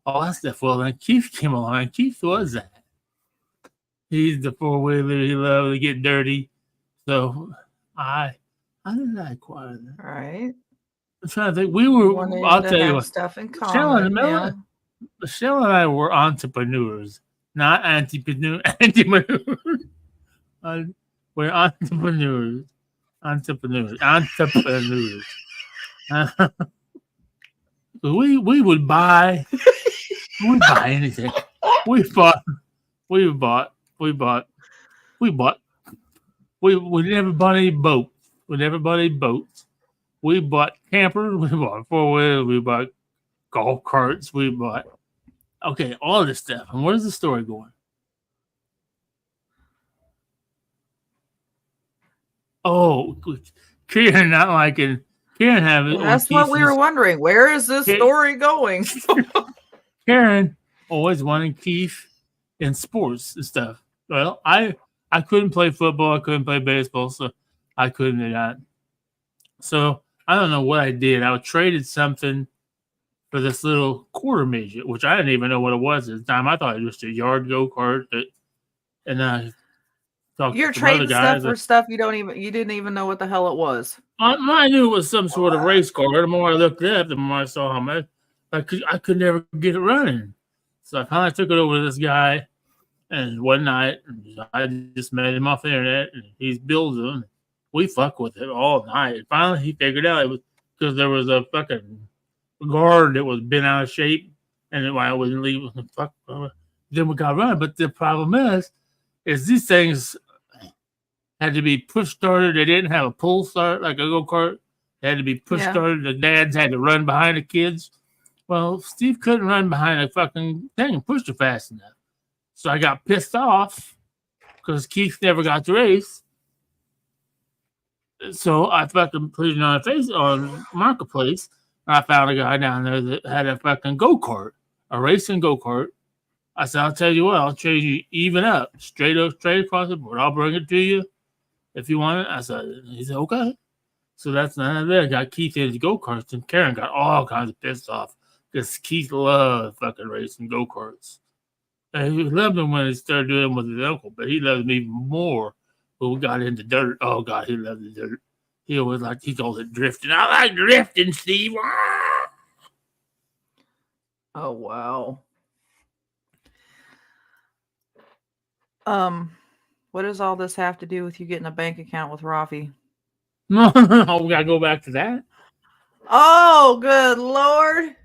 all that stuff. Well, then Keith came along, and Keith was that. He's the four-wheeler. He loved to get dirty. So how did I acquire that? Right. I'm trying to think. I'll tell you what. Stuff in Michelle common. Yeah. Michelle and I were entrepreneurs, not entrepreneurs. We're entrepreneurs. We would buy anything. We never bought any boats. We bought campers, we bought four-wheelers, we bought golf carts, we bought all this stuff. And where's the story going? Oh, Karen not liking Karen having. That's what we were wondering. Where is this story going? Karen always wanted Keith in sports and stuff. Well, I couldn't play football, I couldn't play baseball, so I couldn't do that. So I don't know what I did. I traded something for this little quarter midget, which I didn't even know what it was at the time. I thought it was just a yard go-kart. And I talked You're to some other trading guys. stuff for stuff you didn't even know what the hell it was. I knew it was some sort of race car. The more I looked it up, the more I saw how much I could never get it running. So I finally took it over to this guy, and one night I just met him off the internet, and he's building them. We fuck with it all night. Finally, he figured out it was because there was a fucking guard that was bent out of shape, and I wouldn't leave. Fuck. Then we got running, but the problem is these things had to be push started. They didn't have a pull start like a go-kart. They had to be push started. The dads had to run behind the kids. Well, Steve couldn't run behind a fucking thing and push it fast enough. So I got pissed off because Keith never got to race. So I fucking put it on Marketplace. And I found a guy down there that had a fucking go-kart, a racing go-kart. I said, I'll tell you what, I'll trade you even up, straight across the board. I'll bring it to you if you want it. He said, okay. So that's none of it. I got Keith in his go-karts, and Karen got all kinds of pissed off because Keith loved fucking racing go-karts. And he loved them when he started doing them with his uncle, but he loved them even more when we got into dirt. Oh, God, he loved the dirt. He called it drifting. I like drifting, Steve. Oh, wow. What does all this have to do with you getting a bank account with Rafi? No, we gotta go back to that. Oh, good Lord.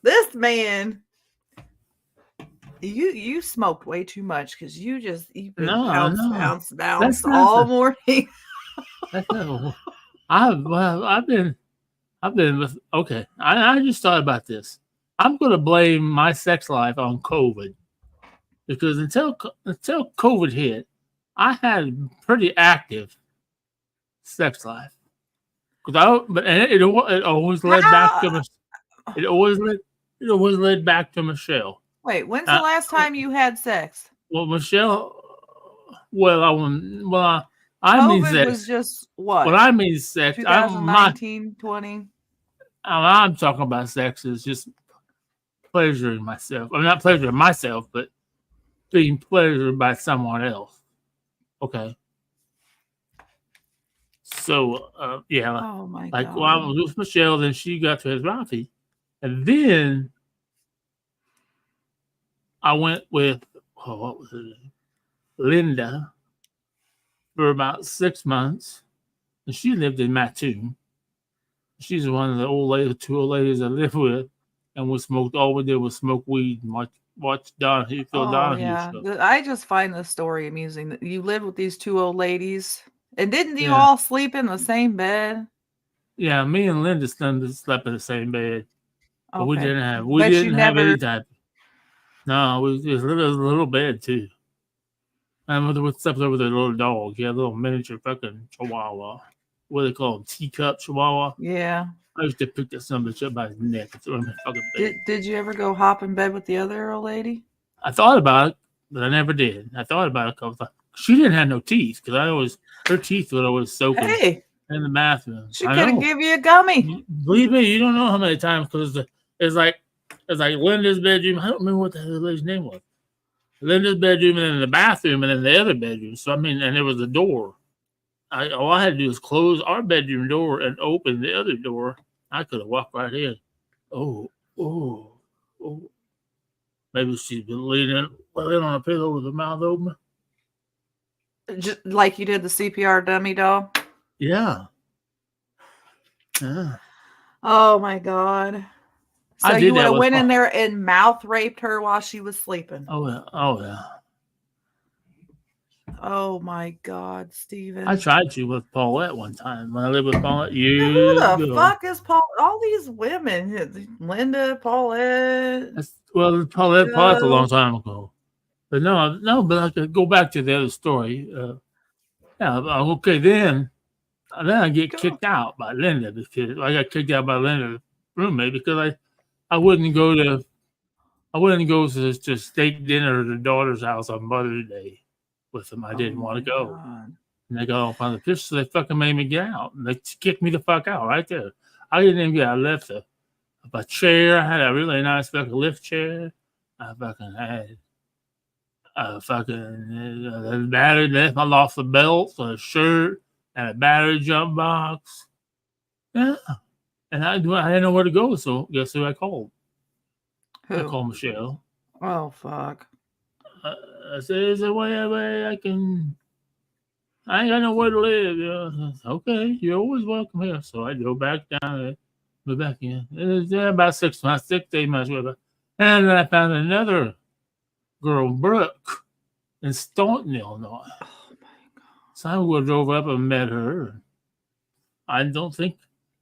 This man. You smoked way too much because you've been bounce all morning. That's not, I've been with okay. I just thought about this. I'm gonna blame my sex life on COVID. Because until COVID hit, I had a pretty active sex life. It always led back to it always led back to Michelle. Wait, when's the last time you had sex? Well, Michelle. I mean sex. Was just what? When I mean sex, 2019, 20. I'm talking about sex is just pleasuring myself. I'm not pleasuring myself, but being pleasured by someone else. Okay. So, yeah. Oh my God. When I was with Michelle, then she got to his Rafi. And then I went with, what was it? Linda for about 6 months. And she lived in Mattoon. She's one of the two old ladies I lived with. And all we did was smoke weed and watch watch Phil Oh Donahue yeah, show. I just find the story amusing that you lived with these two old ladies, and didn't you Yeah. all sleep in the same bed? Yeah, me and Linda slept in the same bed, but we Okay, didn't have but you any never. type. No, it was a little bed too. And we slept over the little dog. Yeah, little miniature fucking chihuahua. What do they call them? Teacup chihuahua. Yeah. I used to pick that son of a bitch up by his neck and throw him in the fucking bed. Did you ever go hop in bed with the other old lady? I thought about it, but I never did. I thought about it a couple times. She didn't have no teeth because her teeth would always soaking Hey, in the bathroom. she I could have know. give you a gummy. Believe me, you don't know how many times because it's like Linda's bedroom. I don't remember what the hell the lady's name was. Linda's bedroom and then the bathroom and then the other bedroom. So I mean, and there was a door. All I had to do was close our bedroom door and open the other door. I could have walked right in. Oh. Maybe she's been laying on a pillow with her mouth open. Just like you did the CPR dummy doll. Yeah. Oh my God. So I did you would that have with went in Paul. there and mouth raped her while she was sleeping. Oh yeah. Oh my God, Steven. I tried to with Paulette one time when I lived with Paulette. Who the fuck is Paul? All these women, Linda, Paulette. Paulette's a long time ago. But no, but I could go back to the other story. Okay, then I get kicked out by Linda because I got kicked out by Linda's roommate because I wouldn't go to steak dinner at the daughter's house on Mother's Day with them. I didn't want to go. God. And they got off on the pitch, so they fucking made me get out. And they kicked me the fuck out right there. I didn't even get out. I left a chair. I had a really nice fucking lift chair. I fucking had a battery left. I lost the belt, a shirt, and a battery jump box. Yeah. And I didn't know where to go, so guess who I called? Who? I called Michelle. Oh fuck. I said, "Is there a way I can? I ain't got nowhere to live." Said, okay, you're always welcome here. So I go back down there, go back in. It was about 6 months, 8 months with her. And then I found another girl, Brooke, in Staunton, Illinois. Oh my God. So I drove up and met her. I don't think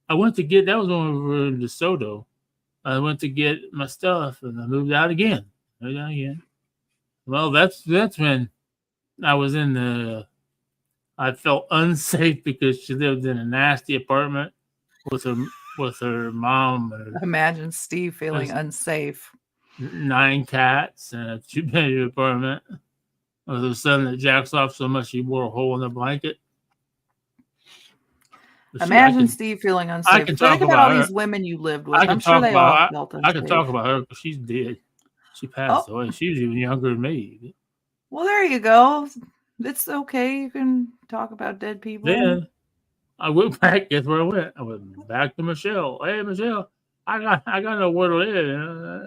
I went to get that was when we were in DeSoto. I went to get my stuff and I moved out again. Well, that's when I was I felt unsafe because she lived in a nasty apartment with her mom. Imagine Steve feeling unsafe. 9 cats and a 2-bedroom apartment with her son that jacks off so much he wore a hole in the blanket. Imagine Steve feeling unsafe. I can talk Think about all her. these women you lived with. I can I'm sure talk they all about felt unsafe. I can talk about her because she's dead. She passed away. She was even younger than me. Well, there you go. It's okay. You can talk about dead people. Then I went back. Guess where I went? I went back to Michelle. Hey, Michelle, I got nowhere to live.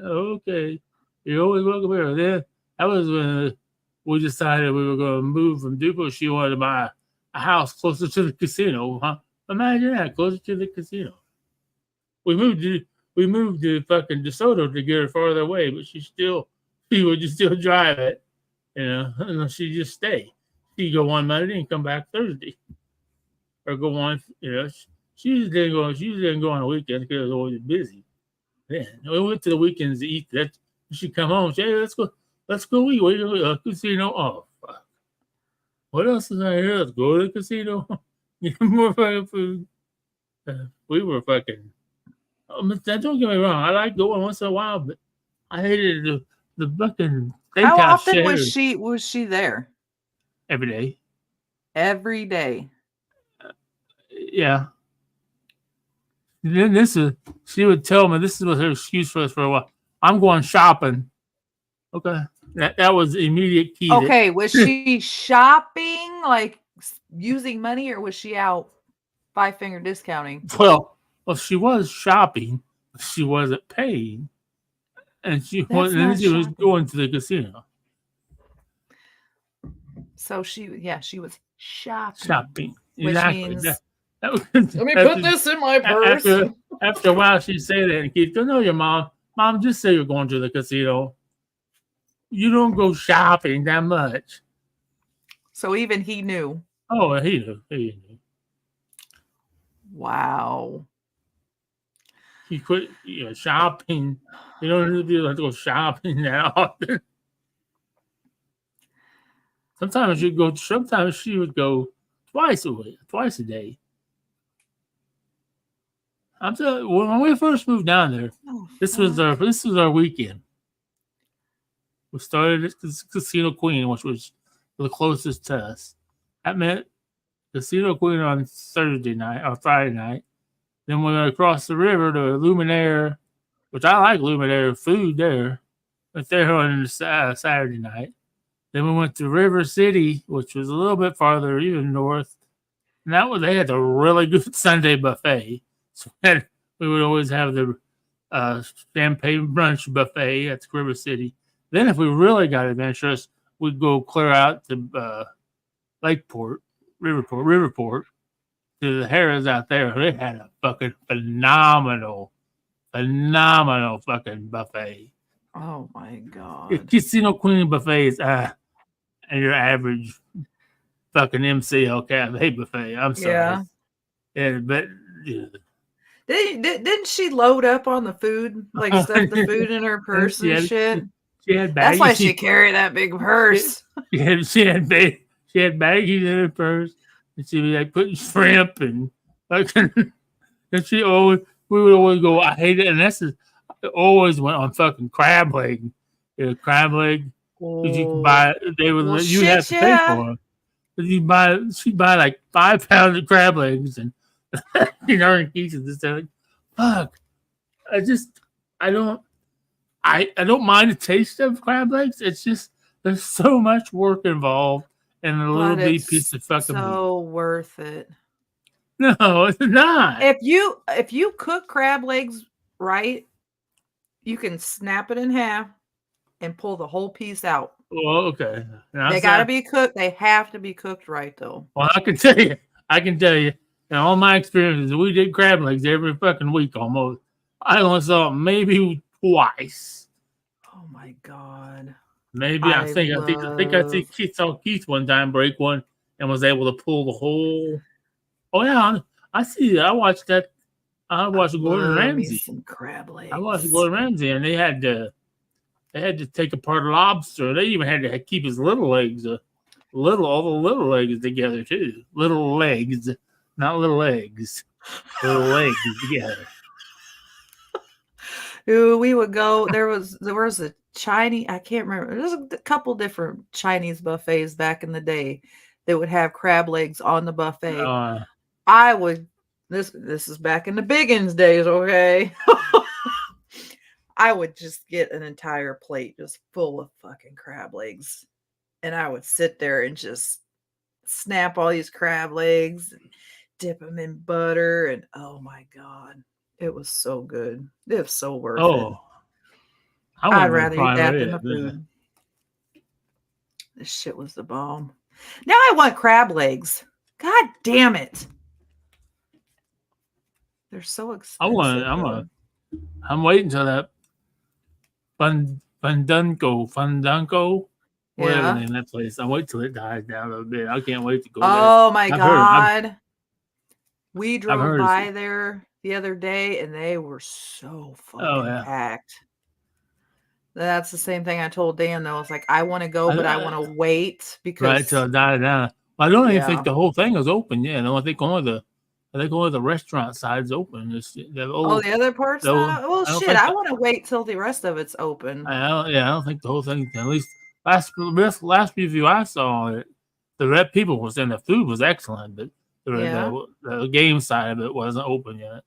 Okay, you're always welcome here. Then that was when we decided we were going to move from Dupont. She wanted to buy a house closer to the casino. Huh? Imagine that, closer to the casino. We moved to fucking DeSoto to get her farther away, but she would just still drive it, and she'd just stay. She'd go on Monday and come back Thursday, or go on, she just didn't go on the weekends because it was always busy. Then we went to the weekends to eat. That she'd come home and say, "Hey, let's go eat. Where you go? Casino? Oh fuck! What else is out here? Let's go to the casino. Get more fucking food." We were fucking. Don't get me wrong. I like going once in a while, but I hated the fucking steakhouse. How often shares was she there? every day? Every day. Yeah. And then she would tell me this was her excuse for us for a while. I'm going shopping. Okay. That was immediate key. Okay, was she shopping, like using money, or was she out 5-finger discounting? Well, she was shopping. She wasn't paying. And she was going to the casino. So she was shopping. Shopping. Which Exactly. means, Let me put this in my purse. After a while, she'd say that, and Keith go, "No, your mom. Mom, just say you're going to the casino." you don't go shopping that much. So even he knew. Oh, he knew. He knew. Wow. He quit shopping. You don't need to go shopping that often. Sometimes you go. Sometimes she would go twice a day. I'm telling you, when we first moved down there, Oh, this was our weekend. We started at Casino Queen, which was the closest to us. That meant Casino Queen on Thursday night or Friday night. Then we went across the river to Luminaire, which I like Luminaire food there. Went there on Saturday night. Then we went to River City, which was a little bit farther, even north. And they had a really good Sunday buffet. So we would always have the champagne brunch buffet at River City. Then if we really got adventurous, we'd go clear out to Riverport, to the Harrah's out there. They had a fucking phenomenal fucking buffet. Oh my God. Casino Queen buffets, and your average fucking MCL cafe buffet. I'm sorry. Yeah. But Didn't she load up on the food? Like stuff the food in her purse and shit? She had baggies. That's why she carried that big purse. She had baggies in her purse. And she'd be like putting shrimp and fucking. And we would always go, I hate it. And I always went on fucking crab leg. Crab leg. Because you can buy, you have to pay for them. She'd buy like 5 pounds of crab legs and in pieces. Like, fuck. I don't mind the taste of crab legs. It's just there's so much work involved in a little bitty piece of fucking meat. So worth it. No, it's not. If you cook crab legs right, you can snap it in half and pull the whole piece out. Well, okay. They gotta be cooked. They have to be cooked right, though. Well, I can tell you, in all my experiences, we did crab legs every fucking week almost. I only saw it maybe twice. Oh my God. Maybe I think Keith saw Keith one time break one and was able to pull the whole. Oh yeah, I see. I watched that. I watched Gordon Ramsay. Some crab legs. I watched Gordon Ramsay, and they had to take apart lobster. They even had to keep his little legs, all the little legs together too. Little legs, not little eggs. Little legs together. Ooh, we would go. There was a Chinese. I can't remember. There's a couple different Chinese buffets back in the day that would have crab legs on the buffet. I would. This is back in the Biggins days, okay? I would just get an entire plate just full of fucking crab legs. And I would sit there and just snap all these crab legs and dip them in butter. And oh my God, it was so good. It was so worth it. I'd rather eat that than the food. This shit was the bomb. Now I want crab legs. God damn it. They're so expensive. I'm waiting till that Fandango, whatever the name of that place. I'm waiting till it dies down a little bit. I can't wait to go there. Oh my God. We drove by there the other day and they were so fucking packed. That's the same thing I told Dan though. It's like I want to go, but I want to wait because right till it dies down. I don't even think the whole thing is open yet. I think only the restaurant side's open. The other parts? Well, shit, I want to wait till the rest of it's open. I don't think the whole thing. At least last review I saw, the red people were saying the food was excellent, but the game side of it wasn't open yet.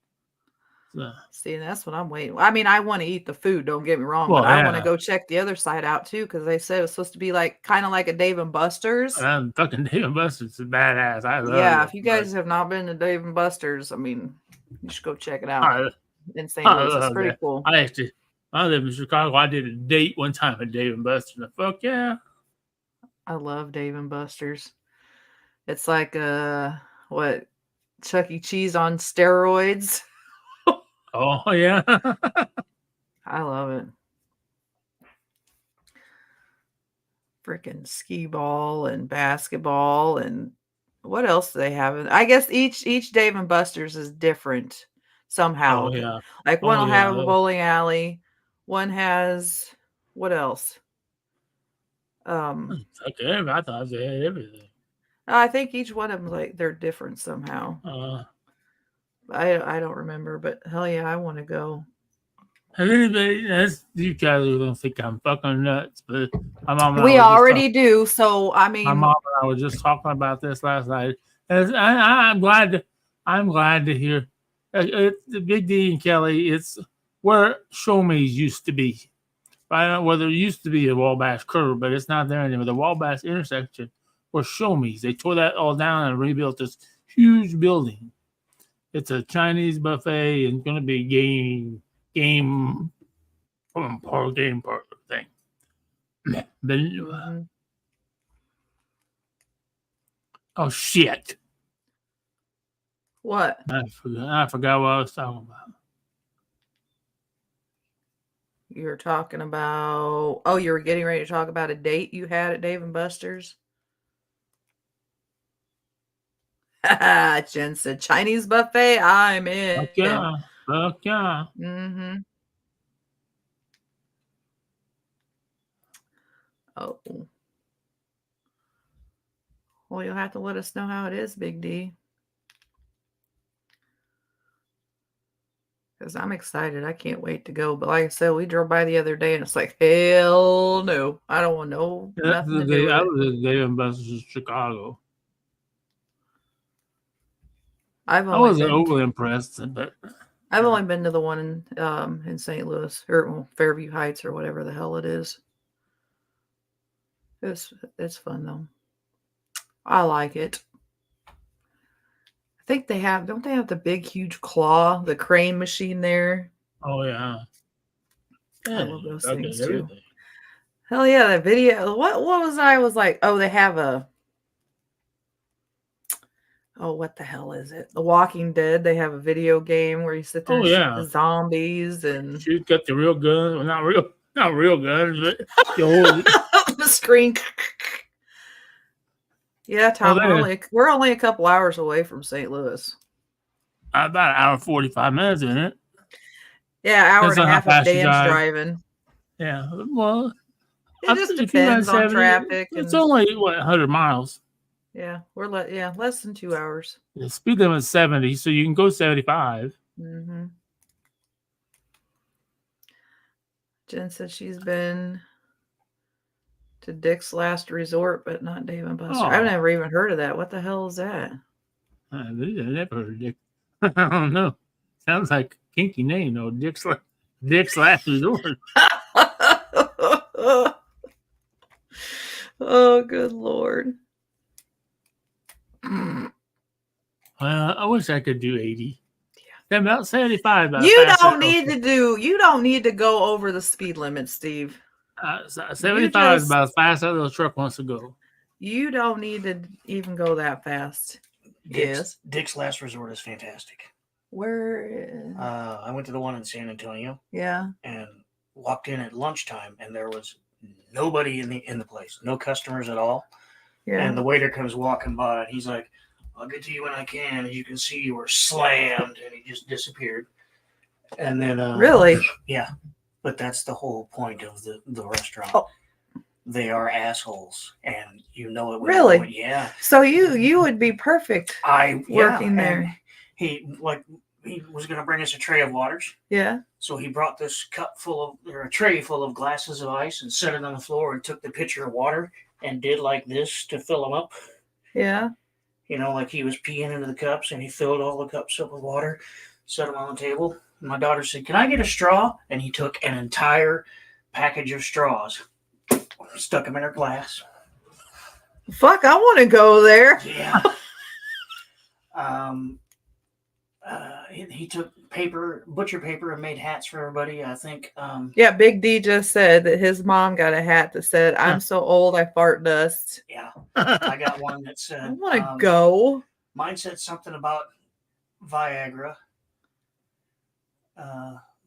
So. See, that's what I'm waiting. I mean, I want to eat the food. Don't get me wrong, but I want to go check the other side out too because they said it was supposed to be kind of like a Dave and Buster's. Fucking Dave and Buster's is badass. I love it. Yeah, if you guys have not been to Dave and Buster's, I mean, you should go check it out. In St. Louis, it's pretty cool. I live in Chicago. I did a date one time at Dave and Buster's. Fuck yeah! I love Dave and Buster's. It's like Chuck E. Cheese on steroids. Oh yeah. I love it. freaking skee ball and basketball and what else do they have? I guess each Dave and Buster's is different somehow. Oh yeah. Like one Oh will yeah. have a bowling alley, one has what else? Okay, I thought they had everything. I think each one of them like they're different somehow. I don't remember, but hell yeah, I want to go. Has anybody? You guys are gonna think I'm fucking nuts, but my mom and I We were just already do, so I my mean, mom and I were just talking about this last night. And I'm glad to hear the Big D and Kelly. It's where Show Me's used to be. I don't know whether it used to be a Wabash curve, but it's not there anymore. The Wabash intersection was Show Me's. They tore that all down and rebuilt this huge building. It's a Chinese buffet and going to be game parlor thing. Then, oh shit! what? I forgot what I was talking about. You're talking about, oh, you were getting ready to talk about a date you had at Dave and Buster's? Jen said, Chinese buffet, I'm in. Fuck yeah. Mm-hmm. Oh. Well, you'll have to let us know how it is, Big D. Because I'm excited. I can't wait to go. But like I said, we drove by the other day and it's like, hell no. I don't want nothing to do with I it. was at Dave and Buster's in Chicago. I wasn't overly impressed, but I've only been to the one in St. Louis or Fairview Heights or whatever the hell it is. It's fun though. I like it. I think don't they have the big huge claw, the crane machine there? Oh yeah. I love those things too. Hell yeah, that video. What was I was like, oh, they have what the hell is it? The Walking Dead. They have a video game where you sit there and shoot the zombies and you got the real guns. Well, not real guns, but you hold the screen. Yeah, Tom, we're only a couple hours away from St. Louis. About an hour 45 minutes, isn't it? Yeah, hour and a half of Dan's driving. Yeah, well, it just depends on traffic. It's only 100 miles. Yeah, less than 2 hours. The speed limit is 70, so you can go 75. Mm-hmm. Jen said she's been to Dick's Last Resort, but not Dave and Buster. I've never even heard of that. What the hell is that? I've never heard of Dick. I don't know. Sounds like a kinky name, though. Dick's Last Resort. Oh, good Lord. I wish I could do 80. Yeah. About 75. You don't need to go over the speed limit, Steve. 75 is about as fast as the truck wants to go. You don't need to even go that fast. Dick's Last Resort is fantastic. Where? I went to the one in San Antonio. Yeah. And walked in at lunchtime, and there was nobody in the place, no customers at all. Yeah. And the waiter comes walking by, and he's like, "I'll get to you when I can." As you can see, you were slammed, and he just disappeared. And then, really, yeah. But that's the whole point of the restaurant. Oh. They are assholes, and you know it. Really? Yeah. So you would be perfect. Working there. He was going to bring us a tray of waters. Yeah. So he brought this a tray full of glasses of ice and set it on the floor and took the pitcher of water and did like this to fill them up. Yeah. Like he was peeing into the cups, and he filled all the cups up with water, set them on the table. And my daughter said, "Can I get a straw?" And he took an entire package of straws, stuck them in her glass. Fuck, I want to go there. Yeah. He took butcher paper, and made hats for everybody. I think. Yeah, Big D just said that his mom got a hat that said, "I'm so old, I fart dust." Yeah, I got one that said, "I want to go." Mine said something about Viagra.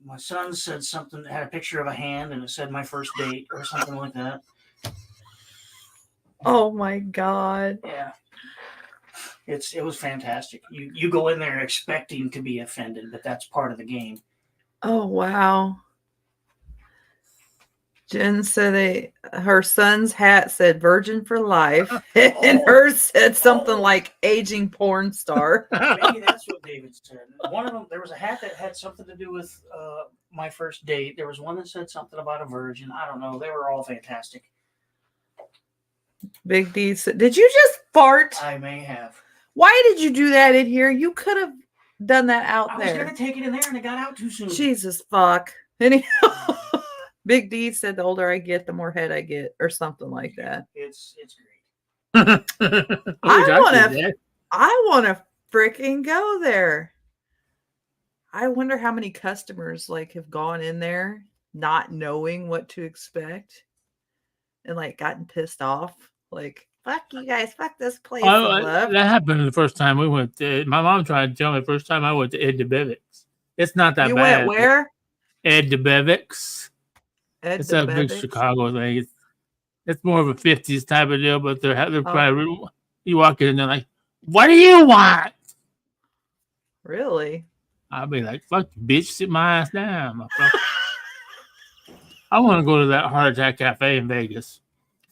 My son said something that had a picture of a hand, and it said "my first date" or something like that. Oh my God. Yeah. It was fantastic. You go in there expecting to be offended, but that's part of the game. Oh wow. Jen said her son's hat said "Virgin for Life," and hers said something like "aging porn star." Maybe that's what David said. One of them, there was a hat that had something to do with my first date. There was one that said something about a virgin. I don't know. They were all fantastic. Big D said, "Did you just fart? I may have. Why did you do that in here? You could have done that out I was there." going to take it in there and it got out too soon. Jesus fuck. Anyhow, Big D said the older I get, the more head I get, or something like that. It's great. I want to freaking go there. I wonder how many customers like have gone in there not knowing what to expect and like gotten pissed off. Like, fuck you guys, fuck this place. That happened the first time we went. My mom tried to tell me the first time I went to Ed DeBevick's. It's not that you bad. You went where? Ed DeBevick's. It's a big Chicago thing. It's more of a 50s type of deal, but they're probably, you walk in and they're like, "What do you want?" Really? I'll be like, "Fuck you, bitch, sit my ass down." I want to go to that Heart Attack Cafe in Vegas.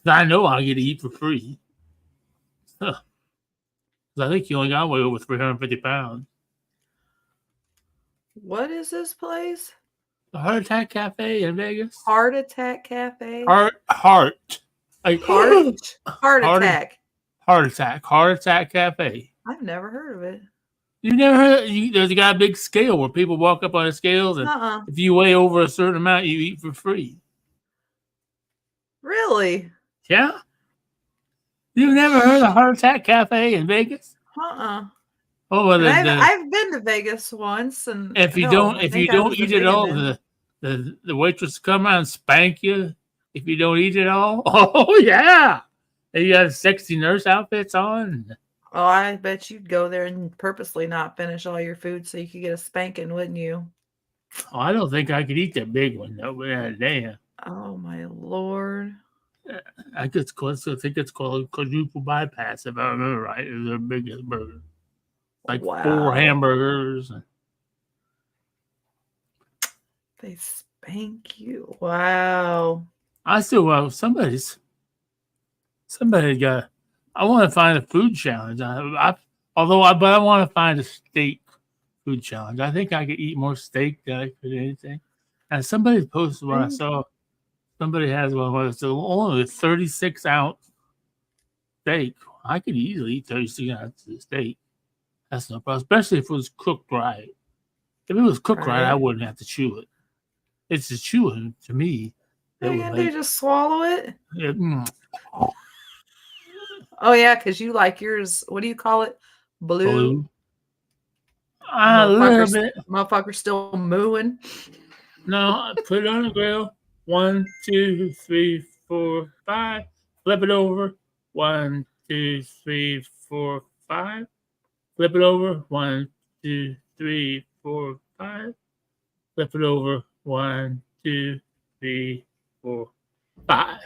I know I'll get to eat for free. I think you only got way over 350 pounds. What is this place? The Heart Attack Cafe in Vegas. Heart Attack Cafe. Heart. Like Heart Attack. Heart Attack Cafe. I've never heard of it. You never heard? There's got a big scale where people walk up on the scales, and if you weigh over a certain amount, you eat for free. Really? Yeah. You've never heard of Heart Attack Cafe in Vegas? Oh, well, I've been to Vegas once, and if you don't eat it all, the waitress come around and spank you. If you don't eat it all, oh yeah, and you got sexy nurse outfits on. Oh, I bet you'd go there and purposely not finish all your food so you could get a spanking, wouldn't you? Oh, I don't think I could eat that big one though. But damn. Oh my Lord. I think it's called quadruple bypass, if I remember right. It's their biggest burger. Like 4 hamburgers. They spank you. Wow. I still somebody got. I want to find a food challenge. But I want to find a steak food challenge. I think I could eat more steak than I could anything. And somebody posted what I saw. Somebody has one where it's only a 36-ounce steak. I could easily eat 36 ounces of steak. That's no problem, especially if it was cooked right. If it was cooked right, I wouldn't have to chew it. It's the chewing to me. They just swallow it? Yeah. Oh, yeah, because you like yours, what do you call it? Blue? A little bit. Motherfucker still mooing. No, I put it on the grill. 1, 2, 3, 4, 5. Flip it over. 1, 2, 3, 4, 5. Flip it over. 1, 2, 3, 4, 5. Flip it over. 1, 2, 3, 4, 5.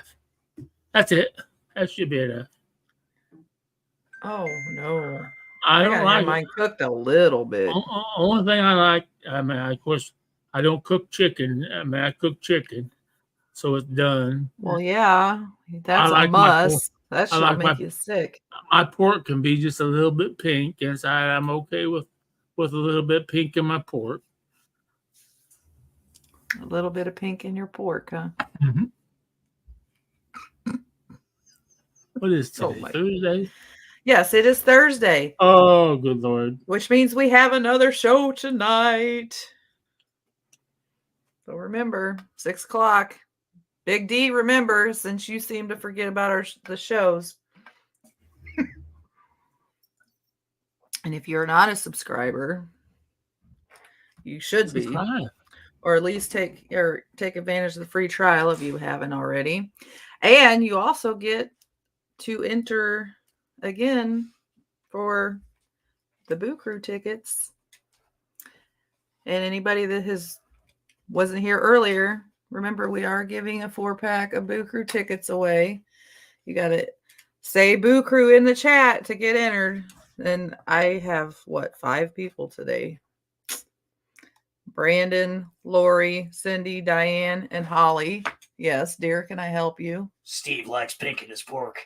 That's it. That should be enough. Oh no! I don't like mine cooked a little bit. Only thing I like, of course, I don't cook chicken. I cook chicken, so it's done. Well, yeah, that's a must. That should make you sick. My pork can be just a little bit pink inside. I'm okay with a little bit pink in my pork. A little bit of pink in your pork, huh? Mm-hmm. What is today? Thursday? Yes, it is Thursday. Oh, good Lord. Which means we have another show tonight. So remember, 6 o'clock. Big D, remember, since you seem to forget about the shows. And if you're not a subscriber, you should be. Or at least take advantage of the free trial if you haven't already. And you also get to enter again for the Boo Crew tickets. And anybody that wasn't here earlier, remember we are giving a 4-pack of Boo Crew tickets away. You got to Say Boo Crew in the chat to get entered. And I have, 5 people today? Brandon, Lori, Cindy, Diane, and Holly. Yes, dear, can I help you? Steve likes pink in his pork.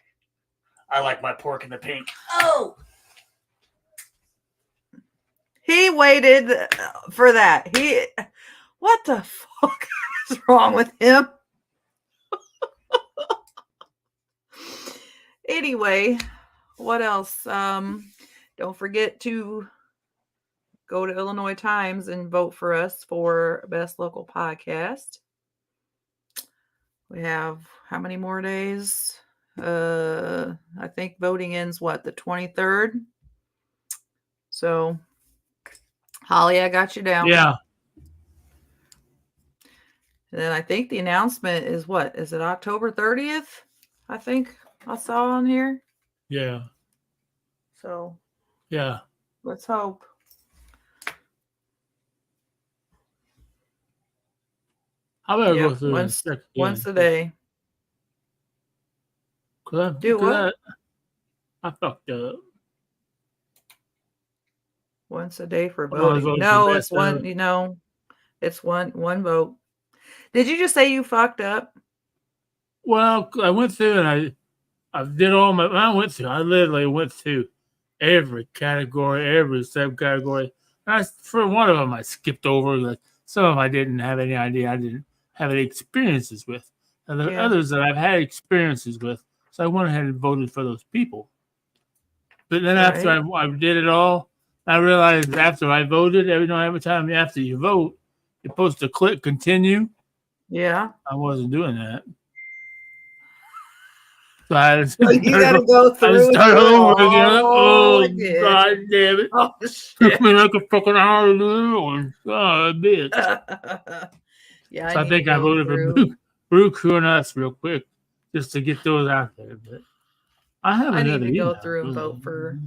I like my pork in the pink. Oh! He waited for that. What the fuck is wrong with him? Anyway, what else? Don't forget to go to Illinois Times and vote for us for Best Local Podcast. We have how many more days? I think voting ends the 23rd. So, Holly, I got you down. Yeah. And then I think the announcement is Is it October 30th? I think I saw on here. Yeah. So, yeah. Let's hope. I better go through once a day. Do what? I fucked up. Once a day for voting. No, it's one. It's one vote. Did you just say you fucked up? Well, I went through and I did all my. I literally went through every category, every subcategory. For one of them, I skipped over. Like some of them, I didn't have any idea. I didn't have any experiences with. And there are others that I've had experiences with. So I went ahead and voted for those people. But then after I did it all, I realized after I voted, every time after you vote, you're supposed to click continue. Yeah. I wasn't doing that. So you got to go through. I started over again. Oh, God damn it. Oh, shit. Took me like a fucking hour to do it one. God, bitch. Yeah, so I think I voted for Brew Crew and Us real quick just to get those out there. But I need to go through and vote for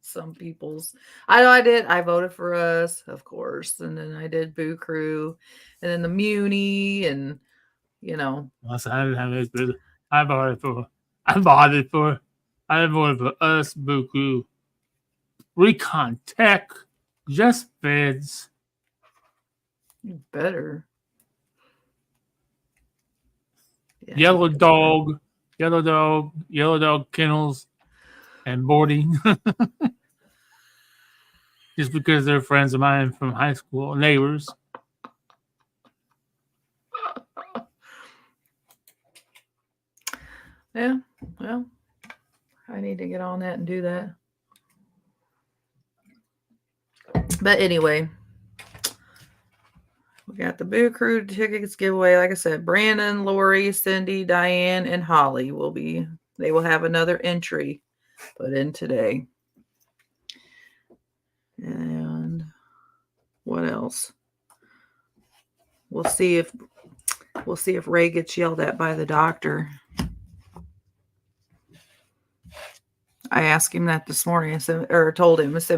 some people's. I know I did. I voted for Us, of course, and then I did Boo Crew, and then the Muni, and Well, I didn't have this, but I voted for Us, Boo Crew, Recon Tech, Just Feds. You better. Yeah, Yellow Dog Kennels, and Boarding. Just because they're friends of mine from high school, neighbors. Yeah, well, I need to get on that and do that. But anyway, we got the Boo Crew tickets giveaway. Like I said, Brandon, Lori, Cindy, Diane, and Holly they will have another entry put in today. And what else? We'll see if Ray gets yelled at by the doctor. I asked him that this morning. I said,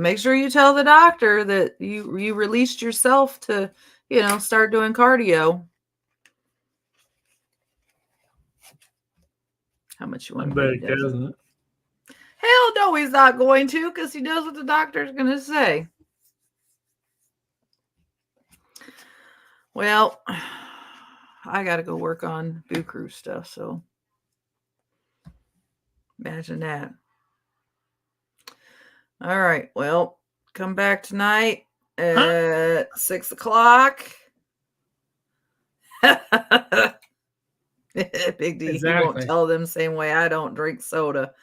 make sure you tell the doctor that you released yourself to, start doing cardio. How much you want to pay? Doesn't. Hell no, he's not going to, because he knows what the doctor's going to say. Well, I got to go work on Boo Crew stuff, so imagine that. All right, well, come back tonight at 6 o'clock. Big D, exactly. He won't tell them same way I don't drink soda.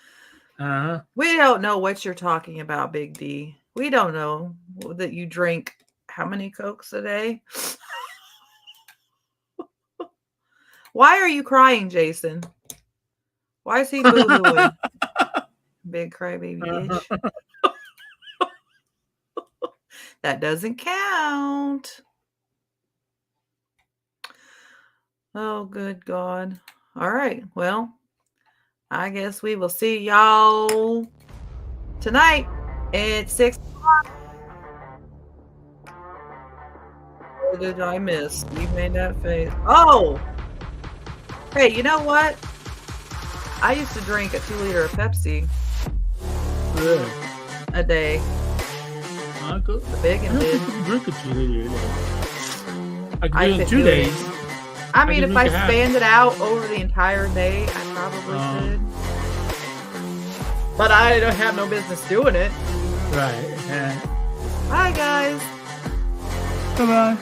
Uh-huh. We don't know what you're talking about, Big D. We don't know that you drink how many Cokes a day? Why are you crying, Jason? Why is he boo-hooing? Big crybaby bitch. That doesn't count. Oh, good God. All right. Well, I guess we will see y'all tonight at 6 o'clock. What did I miss? You made that face. Oh! Hey, you know what? I used to drink a 2-liter of Pepsi Really? a day. I could The big and did. drink a 2 liter. I I could do it in could 2 do it. days. I mean, can if I drink a half. spanned it out over the entire day, I probably could. But I don't have no business doing it. Right. Yeah. Bye, guys. Bye bye.